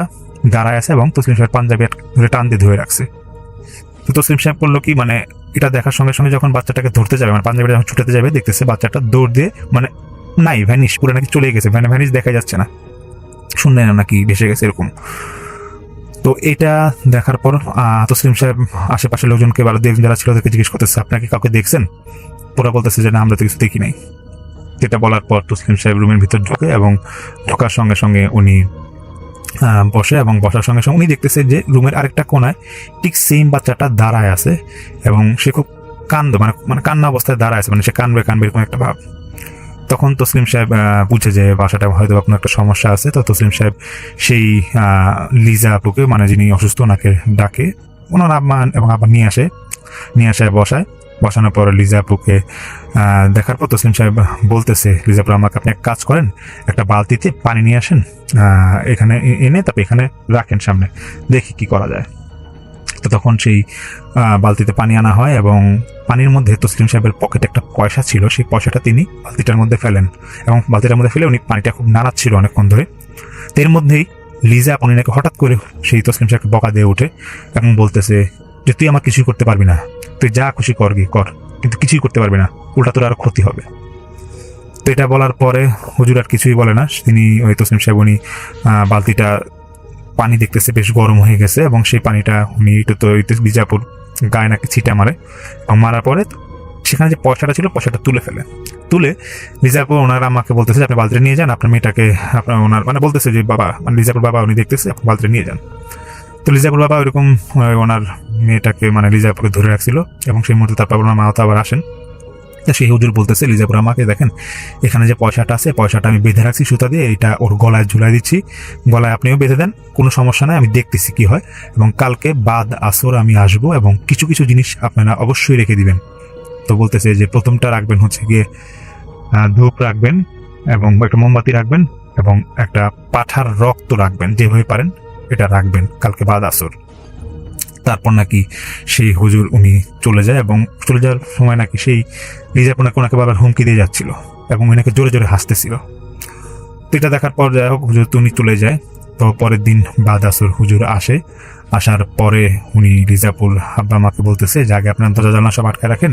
দাঁড়ায় আছে এবং তসলিম সাহেব পাঞ্জাবি ধরে টান দিয়ে ধরে রাখছে। তো তসলিম সাহেব বললো কি মানে এটা দেখার সঙ্গে সঙ্গে যখন বাচ্চাটাকে ধরতে যাবে মানে পাঞ্জাবিটা যখন ছুটাতে যাবে দেখতেছে বাচ্চাটা দৌড় দিয়ে মানে নাই ভ্যানিশ পুরো নাকি চলে গেছে, ভ্যানিশ দেখা যাচ্ছে না, শুনলেন না নাকি ভেসে গেছে এরকম। তো এটা দেখার পর তসলিম সাহেব আশেপাশের লোকজনকে বা যারা ছিল ওদেরকে জিজ্ঞেস করতেছে আপনাকে কাউকে দেখছেন? ওরা বলতেছে যে না আমরা তো কিছু দেখি নাই। এটা বলার পর তসলিম সাহেব রুমের ভিতর ঢোকে এবং ঢোকার সঙ্গে সঙ্গে উনি বসে এবং বসার সঙ্গে সঙ্গে উনি দেখতেছে যে রুমের আরেকটা কোনায় ঠিক সেম বাচ্চাটা দাঁড়ায় আছে এবং সে খুব মানে কান্না অবস্থায় দাঁড়ায় আছে, মানে সে কানবে এরকম একটা ভাব। তখন তসলিম সাহেব বুঝে যে বাসাটা হয়তো কোনো একটা সমস্যা আছে। তো তসলিম সাহেব সেই লিজা আপুকে মানে যিনি অসুস্থ ওনাকে ডাকে, ওনার আম্মা এবং আব্বা নিয়ে আসে বসায়। বসানোর পর লিজা আপুকে দেখার পর তসলিম সাহেব বলতেছে লিজা আপু আমাকে আপনি এক কাজ করেন, একটা বালতিতে পানি নিয়ে আসেন, এখানে এনে তারপর এখানে রাখেন সামনে, দেখি কি করা যায়। তো তখন সেই বালতিতে পানি আনা হয় এবং পানির মধ্যে তসলিম সাহেবের পকেটে একটা পয়সা ছিল, সেই পয়সাটা তিনি বালতিটার মধ্যে ফেলেন এবং বালতিটার মধ্যে ফেলে উনি পানিটা খুব নাড়াচ্ছিল অনেকক্ষণ ধরে। তো এর মধ্যেই লিজা উনি নাকি হঠাৎ করে সেই তসলিম সাহেবকে বকা দিয়ে ওঠে এবং বলতেছে যে তুই আমার কিছুই করতে পারবি না, তুই যা খুশি কর কিন্তু কিছুই করতে পারবি না, উল্টা তোর আরো ক্ষতি হবে। তো এটা বলার পরে হুজুর আর কিছুই বলে না, তিনি ওই তসলিম সাহেব উনি বালতিটা পানি দেখতেছে বেশ গরম হয়ে গেছে এবং সেই পানিটা উনি বিজাপুর গায়ে নাকি ছিটা মারে এবং মারার পরে সেখানে যে পয়সাটা ছিল পয়সাটা তুলে লিজাপুর ওনার আমাকে বলতেছে আপনি বালতিটা নিয়ে যান, আপনার মেয়েটাকে আপনার ওনার মানে বলতেছে যে বাবা মানে লিজাপুর বাবা উনি দেখতেছে আপনি বালতিটা নিয়ে যান। তো লিজাপুর বাবা ওইরকম ওনার মেয়েটাকে মানে লিজাপুরকে ধরে রাখছিল এবং সেই মুহূর্তে তারপর ওনার মা তো আবার আসেন। সেই হুজুর বলতেছে লিজাপুর আমাকে দেখেন এখানে যে পয়সাটা আছে পয়সাটা আমি বেঁধে রাখছি সুতা দিয়ে, এটা ওর গলায় ঝুলাই দিচ্ছি, গলায় আপনিও বেঁধে দেন, কোনো সমস্যা নাই, আমি দেখতেছি কি হয় এবং কালকে বাদ আসর আমি আসবো এবং কিছু কিছু জিনিস আপনারা অবশ্যই রেখে দিবেন। তো বলতেছে যে প্রথমটা রাখবেন হচ্ছে গিয়ে ধূপ রাখবেন এবং একটা মোমবাতি রাখবেন এবং একটা পাঠার রক্ত রাখবেন, যেভাবে পারেন এটা রাখবেন কালকে বাদ আসর। তারপর নাকি সেই হুজুর উনি চলে যায় এবং চলে যাওয়ার সময় নাকি সেই লিজাপুর নাকি ওনাকে বাবার হুমকি দিয়ে যাচ্ছিল এবং ওনাকে জোরে জোরে হাসতেছিল। তো এটা দেখার পর যাই হোক হুজুর উনি চলে যায়। তো পরের দিন বাদ আসর হুজুর আসার পরে উনি লিজাপুর আব্বা আমাকে বলতেছে যে আগে আপনার দরজা জানলা সব আটকে রাখেন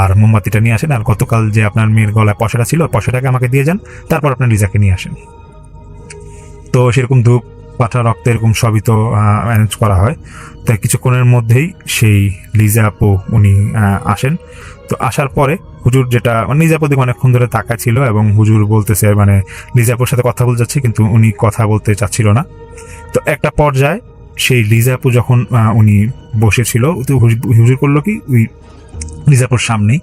আর মোমবাতিটা নিয়ে আসেন, আর গতকাল যে আপনার মেয়ের গলায় পয়সাটা ছিল পয়সাটাকে আমাকে দিয়ে যান, তারপর আপনার লিজাকে নিয়ে আসেন। তো সেরকম ধূপ পাঠা রক্ত এরকম সবই তো অ্যারেঞ্জ করা হয়। তাই কিছুক্ষণের মধ্যেই সেই লিজা আপু উনি আসেন। তো আসার পরে হুজুর যেটা লিজা আপু দিকে অনেকক্ষণ ধরে তাকায় ছিল এবং হুজুর বলতেছে মানে লিজা আপুর সাথে কথা বলতে যাচ্ছে কিন্তু উনি কথা বলতে চাচ্ছিল না। তো একটা পর্যায়ে সেই লিজা আপু যখন উনি বসেছিল তো হুজুর করলো কি ওই লিজাপুর সামনেই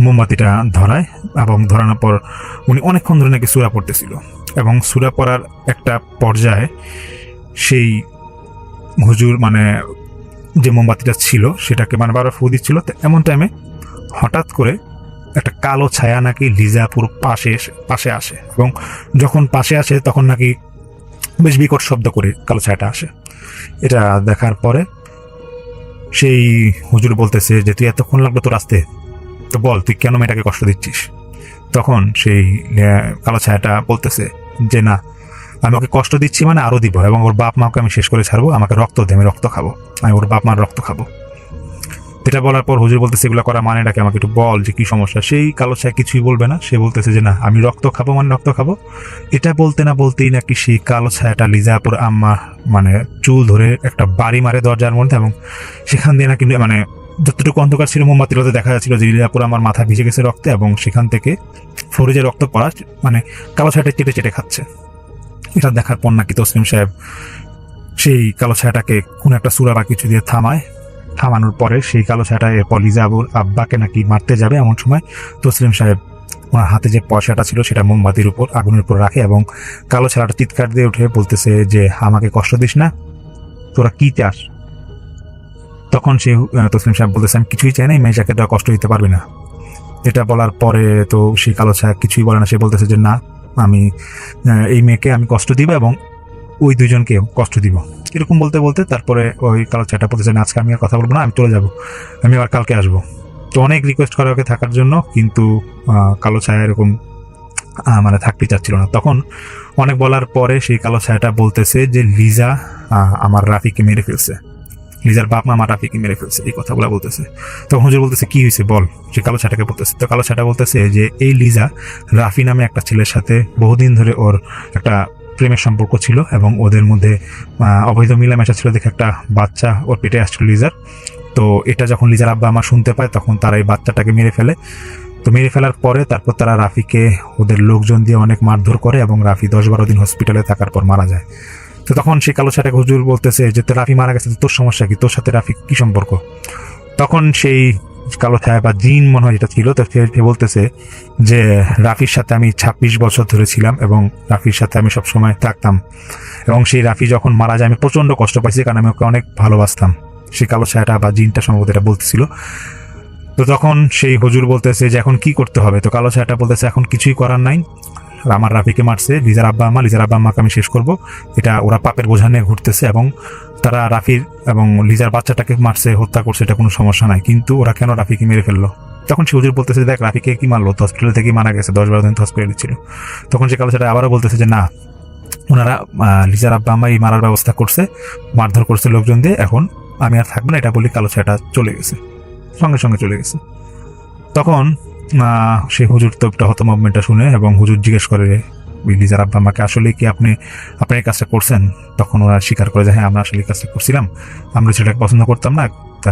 মোমবাতিটা ধরায় এবং ধরানোর পর উনি অনেকক্ষণ ধরে নাকি সূরা পড়তেছিল এবং সূরা পড়ার একটা পর্যায়ে সেই হুজুর মানে যে মোমবাতিটা ছিল সেটাকে মানে বারবার ফু দিচ্ছিল। তো এমন টাইমে হঠাৎ করে একটা কালো ছায়া নাকি লিজাপুর পাশে আসে এবং যখন পাশে আসে তখন নাকি বেশ বিকট শব্দ করে কালো ছায়াটা আসে। এটা দেখার পরে সেই হুজুর বলতেছে যে তুই এতক্ষণ লাগলো তোর আসতে, তো বল তুই কেন মেয়েটাকে কষ্ট দিচ্ছিস? তখন সেই কালো ছায়াটা বলতেছে যে না আমি ওকে কষ্ট দিচ্ছি মানে আরো দিব এবং ওর বাপ মাকে আমি শেষ করে ছাড়বো, আমাকে রক্ত দে, আমি রক্ত খাবো, আমি ওর বাপ মার রক্ত খাবো। এটা বলার পর হুজুর বলতেছে এগুলো করা মানে ডাকে আমাকে একটু বল যে কি সমস্যা। সেই কালো ছায়া কিছুই বলবে না, সে বলতেছে যে না আমি রক্ত খাবো মানে রক্ত খাবো। এটা বলতে না বলতেই নাকি সেই কালো ছায়াটা লিজাপুর আম্মা মানে চুল ধরে একটা বাড়ি মারে দরজার মধ্যে এবং সেখান দিয়ে নাকি মানে যতটুকু অন্ধকার ছিল মোমবাতির মধ্যে দেখা যাচ্ছিল যে লিজাপুর আমার মাথা ভিজে গেছে রক্তে এবং সেখান থেকে ফ্লোরে যে রক্ত পড়া মানে কালো ছায়াটা চেটে চেটে খাচ্ছে। এটা দেখার পর নাকি তসলিম সাহেব সেই কালো ছায়াটাকে কোন একটা সূরা বা কিছু দিয়ে থামানোর পরে সেই কালো ছায়াটা এরপর লিজাবুর আব্বাকে নাকি মারতে যাবে এমন সময় তসলিম সাহেব ওনার হাতে যে পয়সাটা ছিল সেটা মোমবাতির উপর আগুনের উপর রাখে এবং কালো ছায়াটা চিৎকার দিয়ে উঠে বলতেছে যে আমাকে কষ্ট দিস না, তোরা কি চাস? তখন সে তসলিম সাহেব বলতেছে আমি কিছুই চাই না, মেয়েটাকে তো কষ্ট দিতে পারবি না। এটা বলার পরে তো সেই কালো ছায়া কিছুই বলে না, সে বলতেছে যে না আমি এই মেয়েকে আমি কষ্ট দিব এবং ওই দুইজনকেও কষ্ট দিব। এরকম বলতে বলতে তারপরে ওই কালো ছায়াটা বলতেছে না আজকে আমি আর কথা বলবো না, আমি চলে যাব, আমি আবার কালকে আসবো। তো অনেক রিকোয়েস্ট করা ওকে থাকার জন্য কিন্তু কালো ছায়া এরকম মানে থাকতে চাচ্ছিল না। তখন অনেক বলার পরে সেই কালো ছায়াটা বলতেছে যে লিজা আমার রাফিকে মেরে ফেলছে, লিজার বাপ মা আমার রাফিকে মেরে ফেলছে, এই কথাগুলো বলতেছে। তখন হুজুর বলতেছে কি হয়েছে বল, সে কালো ছায়াটাকে বলতেছে। তো কালো ছায়াটা বলতেছে যে এই লিজা রাফি নামে একটা ছেলের সাথে বহুদিন ধরে ওর একটা প্রেমের সম্পর্ক ছিল এবং ওদের মধ্যে অবৈধ মিলামেশা ছিল দেখে একটা বাচ্চা ওর পেটে আসছিল লিজার। তো এটা যখন লিজার আব্বা আমার শুনতে পায় তখন তারা এই বাচ্চাটাকে মেরে ফেলে। তো মেরে ফেলার পরে তারপর তারা রাফিকে ওদের লোকজন দিয়ে অনেক মারধর করে এবং রাফি 10-12 দিন হসপিটালে থাকার পর মারা যায়। তো তখন সেই কালো ছায়াটাকে হুজুর বলতেছে যে রাফি মারা গেছে, তোর সমস্যা কি, তোর সাথে রাফি কি সম্পর্ক? তখন সেই কালো ছায়া বা জিন মনে হয় যেটা ছিল, তো সে বলতেছে যে রাফির সাথে আমি 26 বছর ধরে ছিলাম এবং রাফির সাথে আমি সবসময় থাকতাম এবং সেই রাফি যখন মারা যায় আমি প্রচন্ড কষ্ট পাইছি কারণ আমি ওকে অনেক ভালোবাসতাম। সেই কালো ছায়াটা বা জিনটা সম্ভবত এটা বলতেছিল। তো তখন সেই হুজুর বলতেছে যে এখন কি করতে হবে? তো কালো ছায়াটা বলতেছে এখন কিছুই করার নাই, আমার রাফিকে মারছে লিজার আব্বা আম্মাকে আমি শেষ করব। এটা ওরা পাপের বোঝা নিয়ে ঘুরতেছে এবং তারা রাফির এবং লিজার বাচ্চাটাকে মারছে, হত্যা করছে, এটা কোনো সমস্যা নাই, কিন্তু ওরা কেন রাফিকে মেরে ফেললো? তখন সে হুজুর বলতেছে দেখ রাফিকে কি মারলো, তো হসপিটাল থেকে মারা গেছে, 10-12 দিন হসপিটালে ছিল। তখন সে কালো ছায়াটা আবারও বলতেছে যে না, ওনারা লিজার আব্বা আম্মা এই মারার ব্যবস্থা করছে, মারধর করছে লোকজন দিয়ে, এখন আমি আর থাকবো না। এটা বলি কালো ছায়াটা চলে গেছে, সঙ্গে সঙ্গে চলে গেছে। তখন সেই হুজুর তো একটা হত মুভমেন্টটা শুনে এবং হুজুর জিজ্ঞেস করে লিজার আব্বা আমাকে আসলে কি আপনি এই কাজটা করছেন? তখন ওরা স্বীকার করে যে হ্যাঁ আমরা আসলে এই কাজটা করছিলাম, আমরা সেটাকে পছন্দ করতাম না,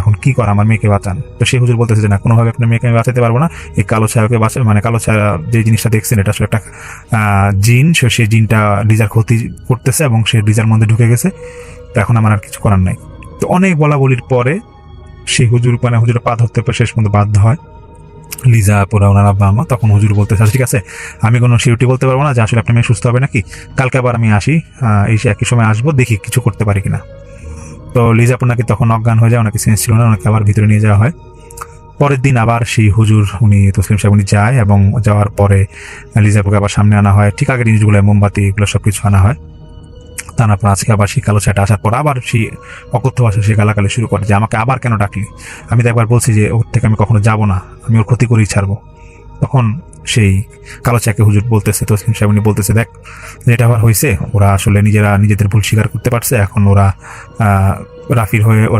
এখন কি করা, আমার মেয়েকে বাঁচান। তো সেই হুজুর বলতেছে যে না, কোনোভাবে আপনার মেয়েকে আমি বাঁচাতে পারবো না, এই কালো ছায়াকে মানে কালো ছায়া যে জিনিসটা দেখছেন এটা আসলে একটা জিন, সেই জিনটা লিজার ক্ষতি করতেছে এবং সে লিজার মধ্যে ঢুকে গেছে, তো এখন আমার আর কিছু করার নাই। তো অনেক বলা বলির পরে সেই হুজুর হুজুর পা ধরতে শেষ পর্যন্ত বাধ্য হয় লিজা পুরা ওনার আব্বা আম্মা। তখন হুজুর বলতেছে ঠিক আছে, আমি কোনো সিউরিটি বলতে পারবো না যে আসলে আপনার মেয়ে সুস্থ হবে নাকি, কালকে আবার আমি আসি, এই একই সময় আসবো, দেখি কিছু করতে পারি কিনা। তো লিজা নাকি তখন অজ্ঞান হয়ে যায়, ওনাকে সেন্স ছিল না, ওনাকে আবার ভিতরে নিয়ে যাওয়া হয়। পরের দিন আবার সেই হুজুর তসলিম সাহেব যায় এবং যাওয়ার পরে লিজাপুকে আবার সামনে আনা হয়, ঠিক আগের জিনিসগুলো মোমবাতি এগুলো সবকিছু আনা হয়। তারপর আজকে আবার সেই কালো ছায়াটা আসার পর আবার সেই অকথ্য ভাষা সে গালাগালি শুরু করে যে আমাকে আবার কেন ডাকলি, আমি তো একবার বলছি যে ওর থেকে আমি কখনো যাব না, আমি ওর ক্ষতি করেই ছাড়বো। তখন সেই কালো ছায়াকে হুজুর বলতেছে, তসলিম সাহেব বলতেছে দেখ যেটা আবার হয়েছে, ওরা আসলে নিজেদের ভুল স্বীকার করতে পারছে, এখন ওরা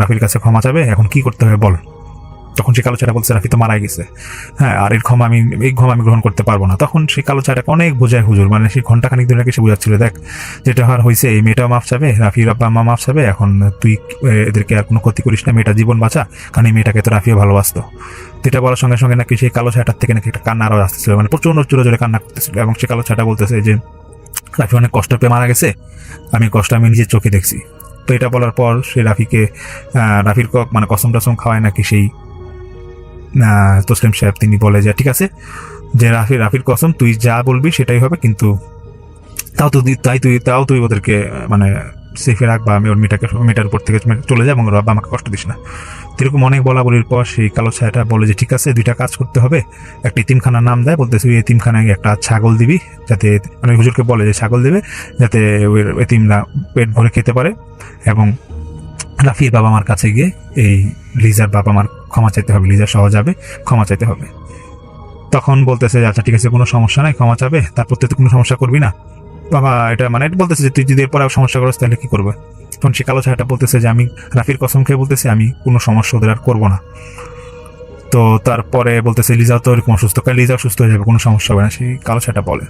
রাফির কাছে ক্ষমা চাবে, এখন কি করতে হবে বল। তখন সে কালো ছায়াটা বলছে রাফি তো মারা গেছে, হ্যাঁ, আর এই ক্ষমা আমি গ্রহণ করতে পারবো না। তখন সেই কালো ছায়াটাকে অনেক বোঝায় হুজুর, মানে সেই ঘন্টাখানিক ধরে সে বোঝাচ্ছিল দেখ যেটা হয়েছে, এই মেয়েটাও মাফ চাবে, রাফির আব্বা আম্মা মাফ চাবে, এখন তুই এদেরকে আর কোনো ক্ষতি করিস না, মেয়েটা জীবন বাঁচা, কারণ এই মেয়েটাকে তো রাফিও ভালোবাসতো। যেটা বলার সঙ্গে সঙ্গে নাকি সেই কালো ছায়াটার থেকে নাকি একটা কান্না আরও আসতেছিল, মানে প্রচন্ড জোরে জোরে কান্না করতেছিল এবং সে কালো ছায়াটা বলতেছে যে রাফি অনেক কষ্ট পেয়ে মারা গেছে, আমি কষ্ট আমি নিজের চোখে দেখছি। তো এটা বলার পর সে রাফির মানে কসম টসম খাওয়ায় নাকি সেই তসলিম সাহেব, তিনি বলে যে ঠিক আছে যে রাফির কসম তুই যা বলবি সেটাই হবে, কিন্তু তাও তুই ওদেরকে মানে সেফে রাখ, বা আমি ওর মেয়েটার উপর থেকে চলে যায় এবং ওর বাবা আমাকে কষ্ট দিস না। এরকম অনেক বলা বলির পর সেই কালো ছায়াটা বলে যে ঠিক আছে, 2টা কাজ করতে হবে, একটা এতিমখানার নাম দেয়, বলতেছে ওই এতিমখানায় একটা ছাগল দিবি, যাতে মানে হুজুরকে বলে যে ছাগল দেবে যাতে ওই এতিমরা পেট ভরে খেতে পারে, এবং রাফির বাবা মার কাছে গিয়ে এই লিজার বাবা মার ক্ষমা চাইতে হবে, লিজা সহ যাবে, ক্ষমা চাইতে হবে। তখন বলতেছে আচ্ছা ঠিক আছে, কোনো সমস্যা নাই, ক্ষমা চাবে, তারপর তুই কোনো সমস্যা করবি না বাবা, এটা মানে বলতেছে যে তুই যদি এরপর সমস্যা করিস তাহলে কি করবে। তখন সে কালো ছায়াটা বলতেছে যে আমি রাফির কসম খেয়ে বলতেছি আমি কোনো সমস্যা ওদের আর করবো না। তো তারপরে বলতেছে লিজাও তো এরকম অসুস্থ, কারণ লিজাও সুস্থ হয়ে যাবে, কোনো সমস্যা হবে না, সেই কালো ছায়াটা বলে।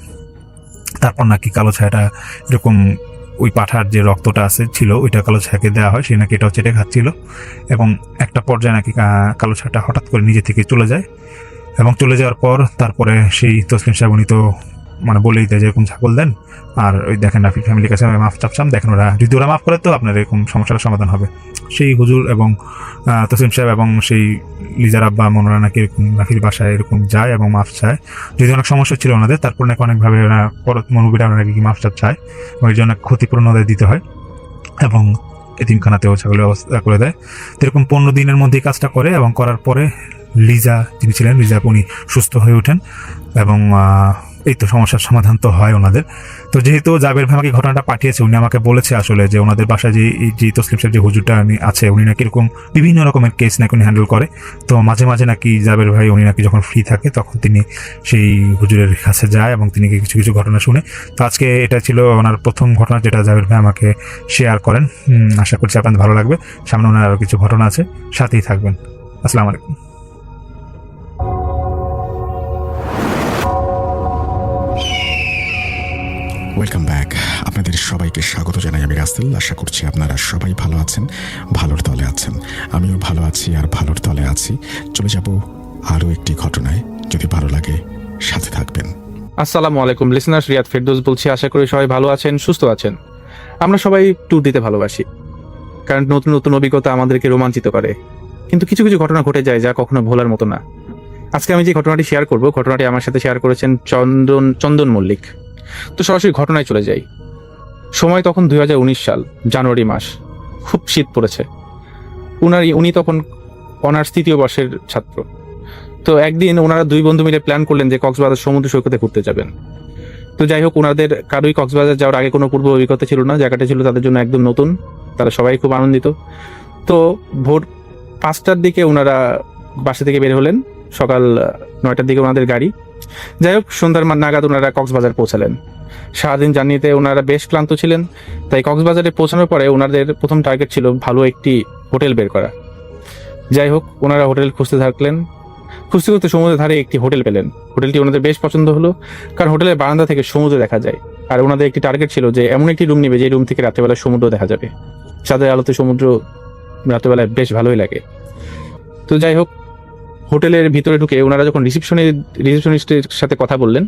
তারপর নাকি কালো ছায়াটা এরকম ওই পাঠার যে রক্তটা ছিল ওইটা কালো ছায়াকে দেওয়া হয়, সে নাকি এটাও চেটে খাচ্ছিল এবং একটা পর্যায়ে নাকি কালো ছায়াটা হঠাৎ করে নিজে থেকে চলে যায় এবং চলে যাওয়ার পর তারপরে সেই তসলিম সাহেব তো মানে বলেই দেয় যে এরকম ছাগল দেন, আর ওই দেখেন রাফির ফ্যামিলির কাছে মাফ চাপছাম, দেখেন ওরা যদি ওরা মাফ করে তো আপনার এরকম সমস্যার সমাধান হবে। সেই হুজুর এবং তসলিম সাহেব এবং সেই লিজার আব্বা ওনারা নাকি এরকম রাফির বাসায় এরকম যায় এবং মাফ চায়, যদি অনেক সমস্যা ছিল ওনাদের, তারপর নাকি অনেকভাবে ওরা মনোবিরা নাকি মাফ চাপ চায়, ওই জন্য ক্ষতিপূরণ ওদের দিতে হয় এবং এতিমখানাতেও ছাগলের ব্যবস্থা করে দেয়। এরকম 15 দিনের মধ্যে কাজটা করে এবং করার পরে লিজা যিনি ছিলেন, লিজা উনি সুস্থ হয়ে ওঠেন এবং এই তো সমস্যার সমাধান তো হয় ওনাদের। তো যেহেতু জাবের ভাই আমাকে ঘটনাটা পাঠিয়েছে, উনি আমাকে বলেছে আসলে যে ওনাদের বাসায় যে তসলিম সাহেব যে হুজুরটা আছে, উনি নাকি এরকম বিভিন্ন রকমের কেস নাকি উনি হ্যান্ডেল করে। তো মাঝে মাঝে নাকি জাবের ভাই উনি নাকি যখন ফ্রি থাকে তখন তিনি সেই হুজুরের কাছে যায় এবং তিনি কিছু কিছু ঘটনা শুনে। তো আজকে এটা ছিল ওনার প্রথম ঘটনা যেটা জাবের ভাই আমাকে শেয়ার করেন। আশা করছি আপনাদের ভালো লাগবে। সামনে ওনার আরও কিছু ঘটনা আছে, সাথেই থাকবেন। আসসালামু আলাইকুম। Welcome back. আপনাদের সবাইকে স্বাগত জানাই আমি রাসেল। আশা করছি আপনারা সবাই ভালো আছেন, ভালোর তলে আছেন। আমিও ভালো আছি আর ভালোর তলে আছি। চলে যাব আরও একটি ঘটনায়। যদি ভালো লাগে সাথে থাকবেন। আসসালামু আলাইকুম লিসেনার্স, রিয়াদ ফেরদৌস বলছি। আশা করি সবাই ভালো আছেন, সুস্থ আছেন। আমরা সবাই ট্যুর দিতে ভালোবাসি, কারণ নতুন নতুন অভিজ্ঞতা আমাদেরকে রোমাঞ্চিত করে। কিন্তু কিছু কিছু ঘটনা ঘটে যায় যা কখনো ভোলার মতো না। আজকে আমি যে ঘটনাটি শেয়ার করব, ঘটনাটি আমার সাথে শেয়ার করেছেন চন্দন মল্লিক। তো সরাসরি ঘটনায় চলে যাই। সময় তখন 2019 সাল, জানুয়ারি মাস। খুব শীত পড়েছে। উনি তখন অনার্স 3য় বর্ষের ছাত্র। তো একদিন ওনারা দুই বন্ধু মিলে প্ল্যান করলেন যে কক্সবাজার সমুদ্র সৈকতে ঘুরতে যাবেন। তো যাই হোক, ওনাদের কারোই কক্সবাজার যাওয়ার আগে কোনো পূর্ব অভিজ্ঞতা ছিল না। জায়গাটা ছিল তাদের জন্য একদম নতুন। তারা সবাই খুব আনন্দিত। তো ভোর 5টার দিকে ওনারা বাসা থেকে বের হলেন। সকাল 9টার দিকে ওনাদের গাড়ি। যাই হোক, সন্ধ্যার নাগাদ ওনারা কক্সবাজার পৌঁছালেন। সারাদিন জার্নিতে ওনারা বেশ ক্লান্ত ছিলেন। তাই কক্সবাজারে পৌঁছানোর পরে ওনাদের প্রথম টার্গেট ছিল ভালো একটি হোটেল বের করা। যাই হোক, ওনারা হোটেল খুঁজতে থাকলেন। খুঁজতে খুঁজতে সমুদ্রের ধারে একটি হোটেল পেলেন। হোটেলটি ওনাদের বেশ পছন্দ হলো, কারণ হোটেলের বারান্দা থেকে সমুদ্র দেখা যায়। আর ওনাদের একটি টার্গেট ছিল যে এমন একটি রুম নেবে যে রুম থেকে রাত্রেবেলা সমুদ্র দেখা যাবে। চাঁদের আলোতে সমুদ্র রাত্রেবেলায় বেশ ভালোই লাগে। তো যাই হোক, হোটেলের ভিতরে ঢুকে ওনারা যখন রিসেপশনিস্টের সাথে কথা বললেন,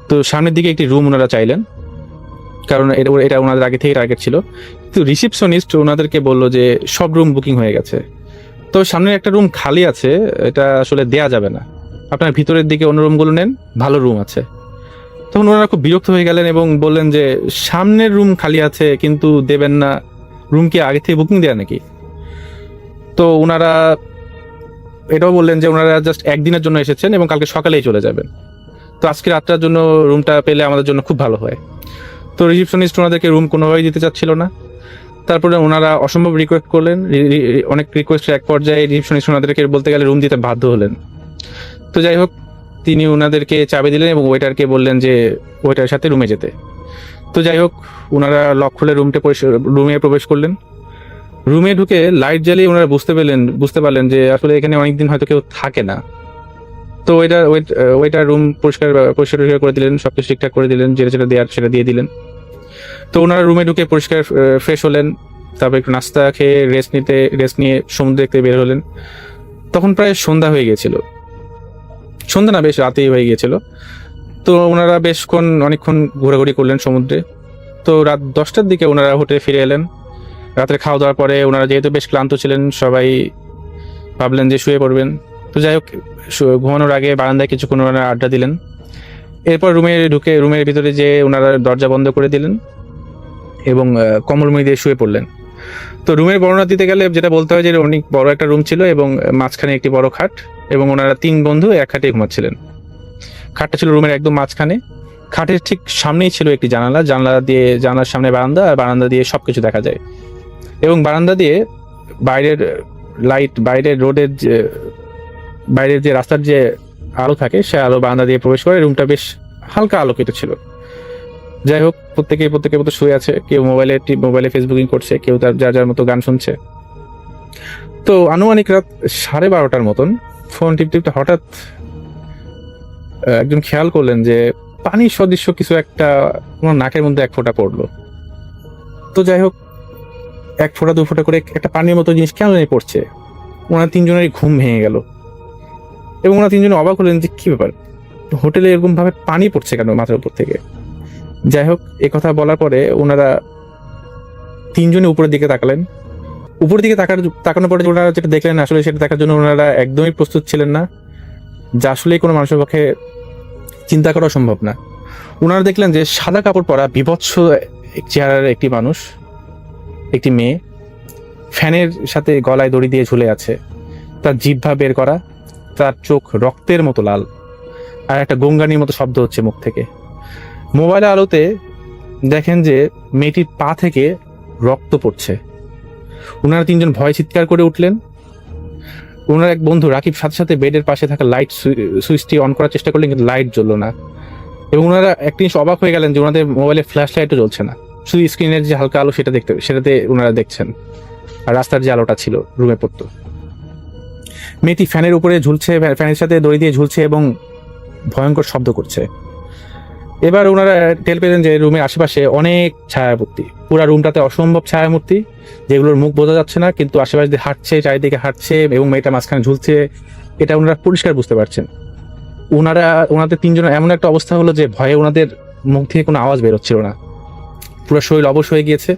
তো সামনের দিকে একটি রুম ওনারা চাইলেন, কারণ এটা ওনাদের আগে থেকে টার্গেট ছিল। তো রিসেপশনিস্ট ওনাদেরকে বললো যে সব রুম বুকিং হয়ে গেছে। তো সামনে একটা রুম খালি আছে, এটা আসলে দেয়া যাবে না, আপনার ভিতরের দিকে অন্য রুমগুলো নেন, ভালো রুম আছে। তখন ওনারা খুব বিরক্ত হয়ে গেলেন এবং বললেন যে সামনের রুম খালি আছে কিন্তু দেবেন না, রুম কি আগে থেকে বুকিং দেয়া নাকি? তো ওনারা এটাও বললেন যে ওনারা জাস্ট একদিনের জন্য এসেছেন এবং কালকে সকালেই চলে যাবেন। তো আজকে রাতটার জন্য রুমটা পেলে আমাদের জন্য খুব ভালো হয়। তো রিসেপশনিস্ট ওনাদেরকে রুম কোনোভাবেই দিতে চাচ্ছিল না। তারপরে ওনারা অসম্ভব রিকোয়েস্ট করলেন। অনেক রিকোয়েস্টের এক পর্যায়ে রিসেপশনিস্ট ওনাদেরকে বলতে গেলে রুম দিতে বাধ্য হলেন। তো যাই হোক, তিনি ওনাদেরকে চাবি দিলেন এবং ওয়েটারকে বললেন যে ওয়েটারের সাথে রুমে যেতে। তো যাই হোক, ওনারা লক খুলে রুমে প্রবেশ করলেন। রুমে ঢুকে লাইট জ্বালিয়ে ওনারা বুঝতে পারলেন যে আসলে এখানে অনেকদিন হয়তো কেউ থাকে না। তো ওয়েটার রুম পরিষ্কার করে দিলেন, সবকিছু ঠিকঠাক করে দিলেন, যেটা দেওয়ার সেটা দিয়ে দিলেন। তো ওনারা রুমে ঢুকে পরিষ্কার ফ্রেশ হলেন। তারপর একটু নাস্তা খেয়ে রেস্ট নিয়ে সমুদ্র দেখতে বের হলেন। তখন প্রায় সন্ধ্যা হয়ে গিয়েছিল, সন্ধ্যা না, বেশ রাতেই হয়ে গিয়েছিল। তো ওনারা অনেকক্ষণ ঘোরাঘুরি করলেন সমুদ্রে। তো রাত 10টার দিকে ওনারা হোটেলে ফিরে এলেন। রাতের খাওয়া দাওয়ার পরে ওনারা যেহেতু বেশ ক্লান্ত ছিলেন, সবাই ভাবলেন যে শুয়ে পড়বেন। তো যাই হোক, ঘুমানোর আগে বারান্দায় কিছুক্ষণ ওনারা আড্ডা দিলেন। এরপর রুমের ভিতরে যে ওনারা দরজা বন্ধ করে দিলেন এবং কম্বল মুড়ি দিয়ে শুয়ে পড়লেন। তো রুমের বর্ণনা দিতে গেলে যেটা বলতে হয় যে অনেক বড় একটা রুম ছিল এবং মাঝখানে একটি বড় খাট, এবং ওনারা 3 বন্ধু এক খাটে ঘুমাচ্ছিলেন। খাটটা ছিল রুমের একদম মাঝখানে। খাটের ঠিক সামনেই ছিল একটি জানালার সামনে বারান্দা, আর বারান্দা দিয়ে সবকিছু দেখা যায়। এবং বারান্দা দিয়ে বাইরের যে রাস্তার যে আলো থাকে, সে আলো বারান্দা দিয়ে প্রবেশ করে। রুমটা বেশ হালকা আলোকিত ছিল। যাই হোক, প্রত্যেকের মতো শুয়ে আছে। কেউ মোবাইলে ফেসবুকিং করছে, কেউ তার যার মতো গান শুনছে। তো আনুমানিক রাত 12:30টার মতন ফোন টিপতে হঠাৎ একজন খেয়াল করলেন যে পানির সদৃশ্য কিছু একটা ওনার নাকের মধ্যে 1 ফোঁটা পড়লো। তো যাই হোক, 1 ফোঁটা 2 ফোঁটা করে একটা পানির মতো জিনিস কেন জানি পড়ছে। ওনার 3 জনেরই ঘুম ভেঙে গেল এবং ওনারা 3 জনে অবাক হলেন যে কি ব্যাপার, হোটেলে এরকম ভাবে পানি পড়ছে কেন মাথার উপর থেকে। যাই হোক, এই কথা বলার পরে ওনারা 3 জনে উপরের দিকে তাকালেন। উপরের দিকে তাকানোর পরে ওনারা যেটা দেখলেন, আসলে সেটা দেখার জন্য ওনারা একদমই প্রস্তুত ছিলেন না, যা আসলেই কোনো মানুষের পক্ষে চিন্তা করা সম্ভব না। ওনারা দেখলেন যে সাদা কাপড় পরা বিভৎস চেহারার একটি মানুষ, একটি মেয়ে, ফ্যানের সাথে গলায় দড়ি দিয়ে ঝুলে আছে। তার জিহ্বা বের করা, তার চোখ রক্তের মতো লাল, আর একটা গঙ্গানির মতো শব্দ হচ্ছে মুখ থেকে। মোবাইলের আলোতে দেখেন যে মেয়েটির পা থেকে রক্ত পড়ছে। ওনারা তিনজন ভয় চিৎকার করে উঠলেন। ওনার এক বন্ধু রাকিব সাথে সাথে বেডের পাশে থাকা লাইট সুইচটি অন করার চেষ্টা করলেন, কিন্তু লাইট জ্বললো না। এবং ওনারা একটা জিনিস অবাক হয়ে গেলেন যে ওনাদের মোবাইলে ফ্ল্যাশ লাইটও জ্বলছে না, শুধু স্ক্রিনের যে হালকা আলো সেটাতে ওনারা দেখছেন, আর রাস্তার যে আলোটা ছিল রুমে পড়তো। মেয়েটি ফ্যানের উপরে ঝুলছে, ফ্যানের সাথে দড়ি দিয়ে ঝুলছে এবং ভয়ঙ্কর শব্দ করছে। এবার ওনারা টের পেলেন যে রুমের আশেপাশে অনেক ছায়ামূর্তি, পুরো রুমটাতে অসম্ভব ছায়ামূর্তি, যেগুলোর মুখ বোঝা যাচ্ছে না, কিন্তু আশেপাশে দিয়ে হাঁটছে, চারিদিকে হাঁটছে এবং মেয়েটা মাঝখানে ঝুলছে, এটা ওনারা পরিষ্কার বুঝতে পারছেন। ওনাদের তিনজনের এমন একটা অবস্থা হলো যে ভয়ে ওনাদের মুখ থেকে কোনো আওয়াজ বেরোচ্ছিল না, পুরো শরীর অবশ হয়ে গিয়েছে।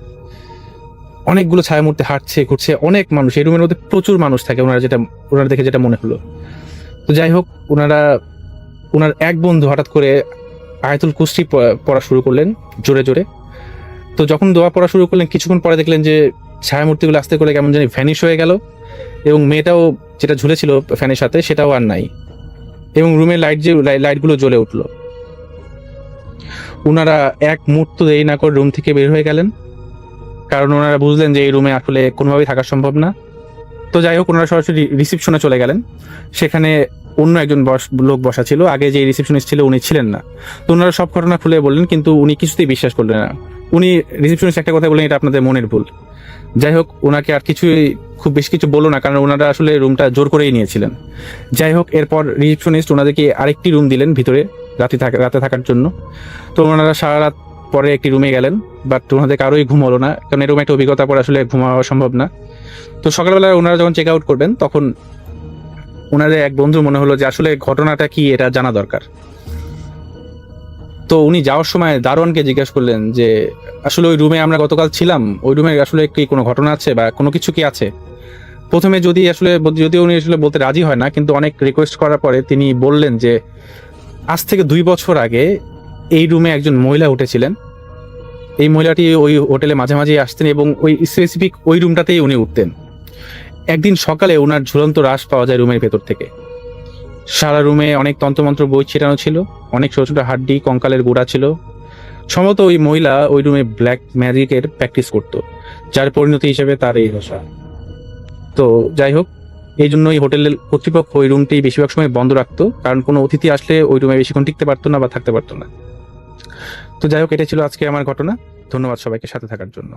অনেকগুলো ছায়ামূর্তি হাঁটছে, ঘুরছে, অনেক মানুষ, এই রুমের মধ্যে প্রচুর মানুষ থাকে ওনারা দেখে যেটা মনে হলো। তো যাই হোক, ওনার এক বন্ধু হঠাৎ করে আয়াতুল কুরসি পড়া শুরু করলেন জোরে জোরে। তো যখন দোয়া পড়া শুরু করলেন, কিছুক্ষণ পরে দেখলেন যে ছায়ামূর্তিগুলো আস্তে করে কেমন জানি ভ্যানিশ হয়ে গেল, এবং মেয়েটাও যেটা ঝুলেছিল ফ্যানের সাথে সেটাও আর নাই, এবং রুমের লাইটগুলো জ্বলে উঠলো। ওনারা এক মুহূর্ত দেরি না করে রুম থেকে বের হয়ে গেলেন, কারণ ওনারা বুঝলেন যে এই রুমে আসলে কোনোভাবেই থাকা সম্ভব না। তো যাই হোক, ওনারা সরাসরি রিসেপশনে চলে গেলেন। সেখানে অন্য একজন লোক বসা ছিল, আগে যে রিসেপশনিস্ট ছিল উনি ছিলেন না। তো ওনারা সব ঘটনা খুলে বললেন, কিন্তু উনি কিছুতেই বিশ্বাস করলেন না। উনি রিসেপশনিস্ট একটা কথা বললেন, এটা আপনাদের মনের ভুল। যাই হোক, ওনাকে আর খুব বেশি কিছু বললো না, কারণ ওনারা আসলে রুমটা জোর করেই নিয়েছিলেন। যাই হোক, এরপর রিসেপশনিস্ট ওনাদেরকে আরেকটি রুম দিলেন ভিতরে রাতে থাকার জন্য। তো ওনারা সারা রাত পরে একটি রুমে গেলেন, বাট ওনাদের কারোই ঘুম হলো না, কারণ এরকম একটা অভিজ্ঞতা পরে আসলে ঘুমাওয়া সম্ভব না। তো সকালবেলা ওনারা যখন চেক আউট করবেন, তখন ওনাদের এক বন্ধু মনে হলো যে আসলে ঘটনাটা কি এটা জানা দরকার। তো উনি যাওয়ার সময় দারোয়ানকে জিজ্ঞাসা করলেন যে আসলে ওই রুমে আমরা গতকাল ছিলাম, ওই রুমে আসলে কি কোনো ঘটনা আছে বা কোনো কিছু কি আছে। প্রথমে যদিও উনি আসলে বলতে রাজি হয় না, কিন্তু অনেক রিকোয়েস্ট করার পরে তিনি বললেন যে আজ থেকে 2 বছর আগে এই রুমে একজন মহিলা উঠেছিলেন। এই মহিলাটি ওই হোটেলে মাঝে মাঝে আসতেন এবং ওই স্পেসিফিক ওই রুমটাতেই উনি উঠতেন। একদিন সকালে ওনার ঝুলন্ত লাশ পাওয়া যায় রুমের ভেতর থেকে। সারা রুমে অনেক তন্ত্রমন্ত্র বই ছিটানো ছিল, অনেক ছোট ছোট হাড্ডি, কঙ্কালের গুঁড়া ছিল। সম্ভবত ওই মহিলা ওই রুমে ব্ল্যাক ম্যাজিকের প্র্যাকটিস করত, যার পরিণতি হিসেবে তার এই দশা। তো যাই হোক, এই জন্য এই হোটেলের কর্তৃপক্ষ ওই রুমটি বেশিরভাগ সময় বন্ধ রাখতো, কারণ কোনো অতিথি আসলে ওই রুমে বেশিক্ষণ টিকতে পারতো না বা থাকতে পারতো না। তো যাই হোক, এটা ছিল আজকে আমার ঘটনা। ধন্যবাদ সবাইকে সাথে থাকার জন্য।